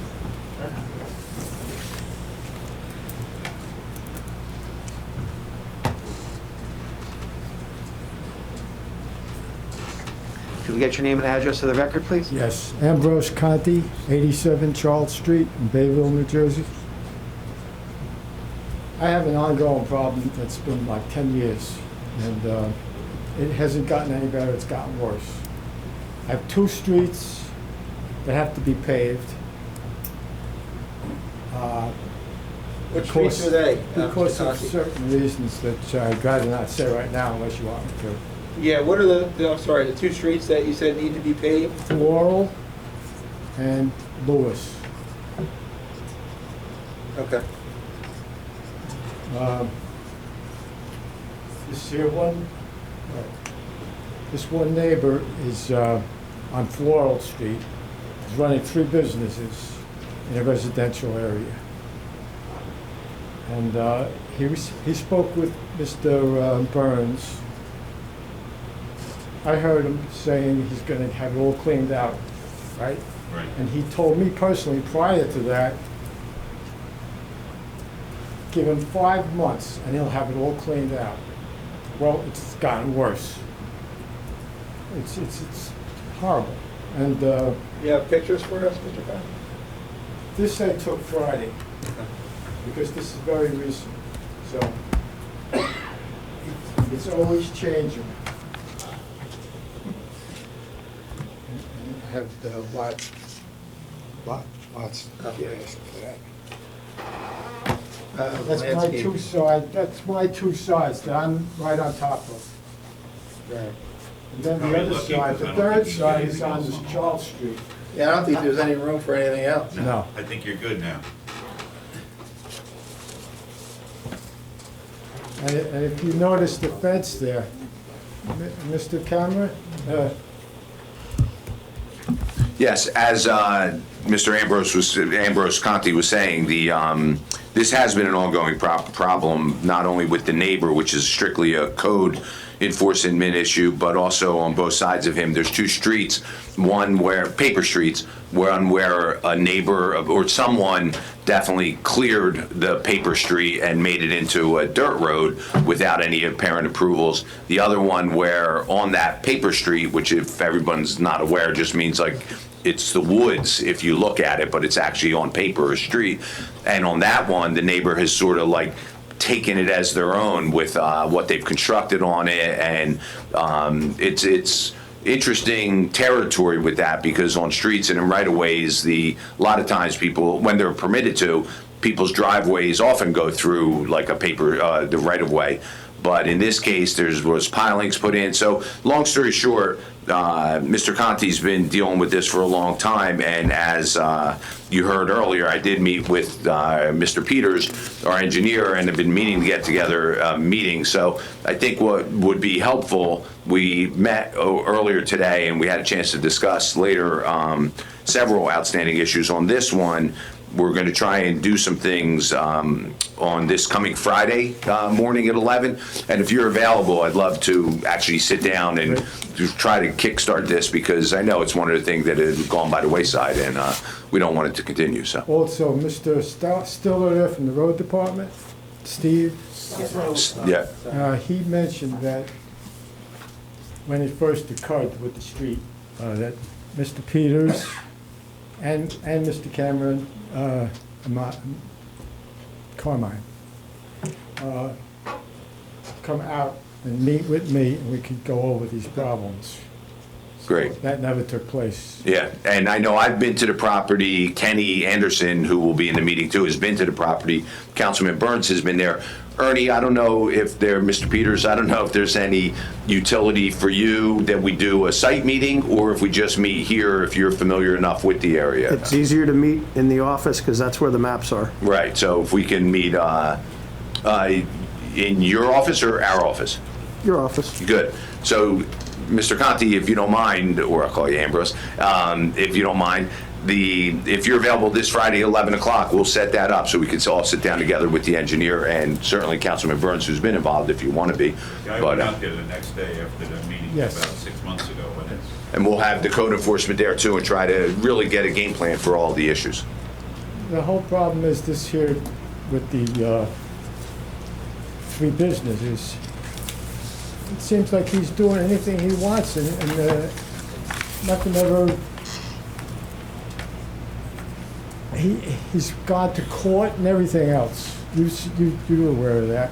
Can we get your name and address to the record, please? Yes, Ambrose Conti, 87 Charles Street in Bayville, New Jersey. I have an ongoing problem that's been like 10 years, and it hasn't gotten any better, it's gotten worse. I have 2 streets that have to be paved. Which streets are they, Because Mr. of Conti? certain reasons that I'd rather not say right now unless you want me to. Yeah, what are I'm sorry, the 2 streets that you said need to be paved? Laurel and Lewis. Okay. This here one, this one neighbor is on Floral Street. He's running 3 businesses in a residential area. And he spoke with Mr. Burns. I heard him saying he's going to have it all cleaned out, right? Right. And he told me personally prior to that, give him 5 months and he'll have it all cleaned out. Well, it's gotten worse. It's horrible. And You have pictures for us, Mr. Conti? this I took Friday because this is very recent. So it's always changing. And I have the lots of gas for that. That's my landscape. 2 sides. That's my 2 sides that I'm right on top of. Right. And then the Probably other lucky, side, 'cause the I don't third think there's side is anything on else this on the Charles Street. Yeah, I don't think there's any room for anything else. No. I think you're good now. And if you notice the fence there, Mr. Cameron, Yes, as Mr. Ambrose Conti was saying, this has been an ongoing problem, not only with the neighbor, which is strictly a code enforcement issue, but also on both sides of him. There's 2 streets, one where, paper streets, one where a neighbor or someone definitely cleared the paper street and made it into a dirt road without any apparent approvals. The other one where on that paper street, which if everyone's not aware, just means like it's the woods if you look at it, but it's actually on paper a street. And on that one, the neighbor has sort of like taken it as their own with what they've constructed on it, and it's interesting territory with that, because on streets and in right-of-ways, a lot of times people, when they're permitted to, people's driveways often go through like a paper, the right-of-way. But in this case, there was pilings put in. So long story short, Mr. Conti's been dealing with this for a long time, and as you heard earlier, I did meet with Mr. Peters, our engineer, and have been meaning to get together meetings. So I think what would be helpful, we met earlier today, and we had a chance to discuss later several outstanding issues. On this one, we're going to try and do some things on this coming Friday morning at 11. And if you're available, I'd love to actually sit down and try to kickstart this, because I know it's one of the things that has gone by the wayside, and we don't want it to continue. So also Mr. Stiller there from the road department, Steve. yeah. He mentioned that when it first occurred with the street, that Mr. Peters and Mr. Cameron, Carmine, come out and meet with me, and we could go over these problems. Great. That never took place. Yeah, and I know I've been to the property. Kenny Anderson, who will be in the meeting too, has been to the property. Councilman Burns has been there. Ernie, I don't know if there, Mr. Peters, I don't know if there's any utility for you that we do a site meeting, or if we just meet here if you're familiar enough with the area. It's easier to meet in the office because that's where the maps are. Right, so if we can meet in your office or our office? Your office. Good. So, Mr. Conti, if you don't mind, or I'll call you Ambrose, if you don't mind, if you're available this Friday, 11 o'clock, we'll set that up so we can all sit down together with the engineer and certainly Councilman Burns, who's been involved if you want to be. Yeah, I went out there the next day after the meeting Yes. about 6 months ago. And we'll have the code enforcement there too and try to really get a game plan for all the issues. The whole problem is this here with the 3 businesses. It seems like he's doing anything he wants, and nothing ever. He's gone to court and everything else. you're aware of that.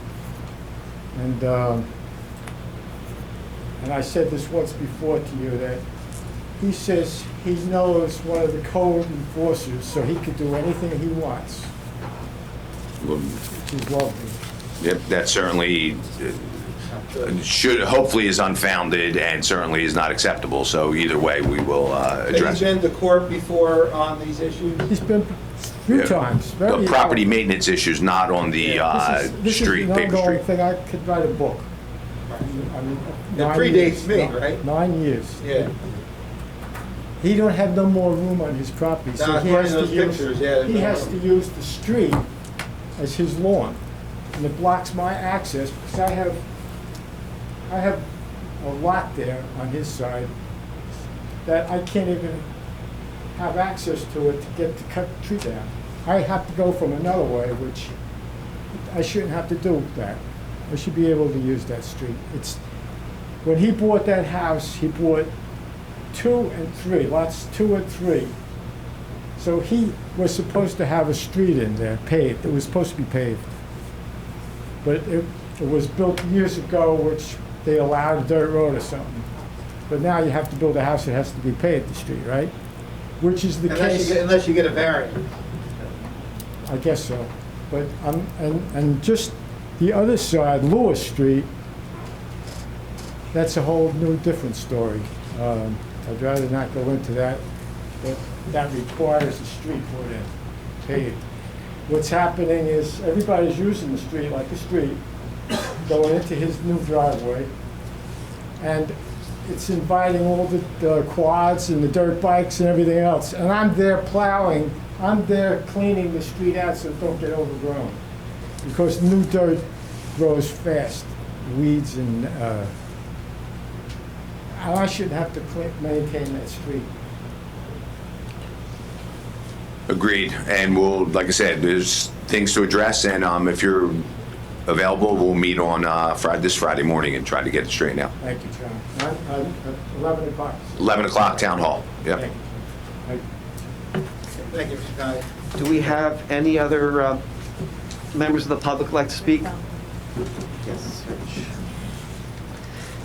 And I said this once before to you, that he says he knows one of the code enforcers, so he could do anything he wants, which is lovely. Yep, that certainly hopefully is unfounded and certainly is not acceptable. So either way, we will address it. Have you been to court before on these issues? He's been a few times. The property maintenance issues, not on the This street, is an paper ongoing street. thing. I could write a book. It predates me, right? 9 years. Yeah. He don't have no more room on his property, so he has to use, he has to use the street as his lawn. And it blocks my access because I have a lot there on his side that I can't even have access to it to get to cut the tree down. I have to go from another way, which I shouldn't have to do that. I should be able to use that street. When he bought that house, he bought 2 and 3, lots 2 and 3. So he was supposed to have a street in there, paved. It was supposed to be paved. But it was built years ago, which they allowed a dirt road or something. But now you have to build a house that has to be paved, the street, right? Which is the case. Unless you get a variance. I guess so. But, and just the other side, Lewis Street, that's a whole new different story. I'd rather not go into that, but that requires a street put in, paved. What's happening is everybody's using the street like a street, going into his new driveway, and it's inviting all the quads and the dirt bikes and everything else. And I'm there plowing, I'm there cleaning the street out so it don't get overgrown. Because new dirt grows fast, weeds and I shouldn't have to maintain that street. Agreed. And we'll, like I said, there's things to address. And if you're available, we'll meet on this Friday morning and try to get it straightened out. Thank you, John. 11 o'clock. 11 o'clock, Town Hall. Yep. Thank you. Thank you, Mr. Conley. Do we have any other members of the public like to speak? Yes.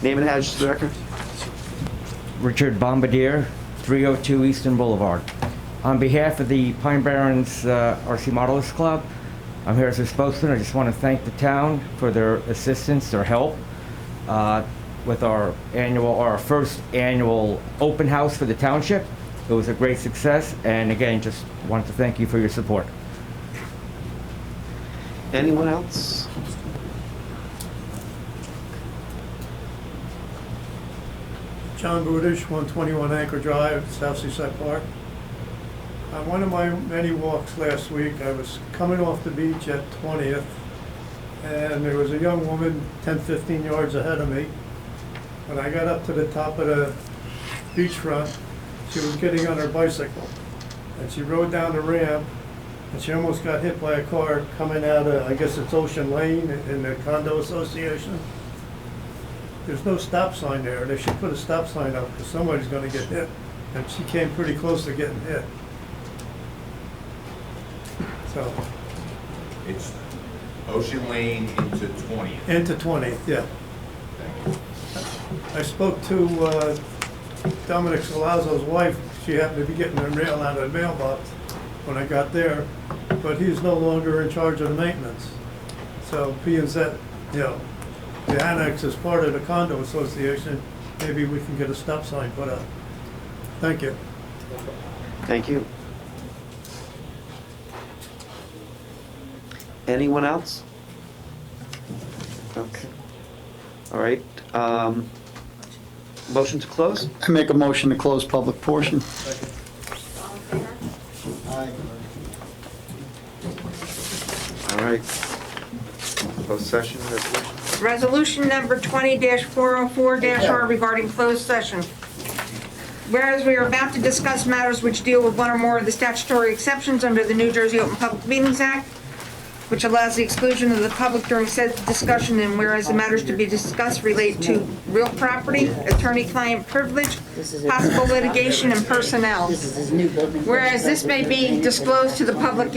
Name and address to the record. Richard Bombardier, 302 Eastern Boulevard. On behalf of the Pine Barrens RC Modelist Club, I'm here as a spokesman. I just want to thank the town for their assistance, their help with our first annual open house for the township. It was a great success, and again, just wanted to thank you for your support. Anyone else? John Budish, 121 Anchor Drive, South Seaside Park. On one of my many walks last week, I was coming off the beach at 20th, and there was a young woman 10, 15 yards ahead of me. When I got up to the top of the beachfront, she was getting on her bicycle, and she rode down the ramp, and she almost got hit by a car coming out of, I guess it's Ocean Lane in the condo association. There's no stop sign there. They should put a stop sign up because somebody's going to get hit. And she came pretty close to getting hit. So. It's Ocean Lane into 20th. Into 20th, yeah. I spoke to Dominic Salazzo's wife. She happened to be getting her mail out of the mailbox when I got there, but he's no longer in charge of the maintenance. So being that, the annex is part of the condo association, maybe we can get a stop sign put up. Thank you. Thank you. Anyone else? Okay. All right. Motion to close? I make a motion to close public portion. All right. Closed session resolution. Resolution number 20-404-R regarding closed session. Whereas we are about to discuss matters which deal with one or more of the statutory exceptions under the New Jersey Open Public Meetings Act, which allows the exclusion of the public during said discussion, and whereas the matters to be discussed relate to real property, attorney-client privilege, possible litigation, and personnel. Whereas this may be disclosed to the public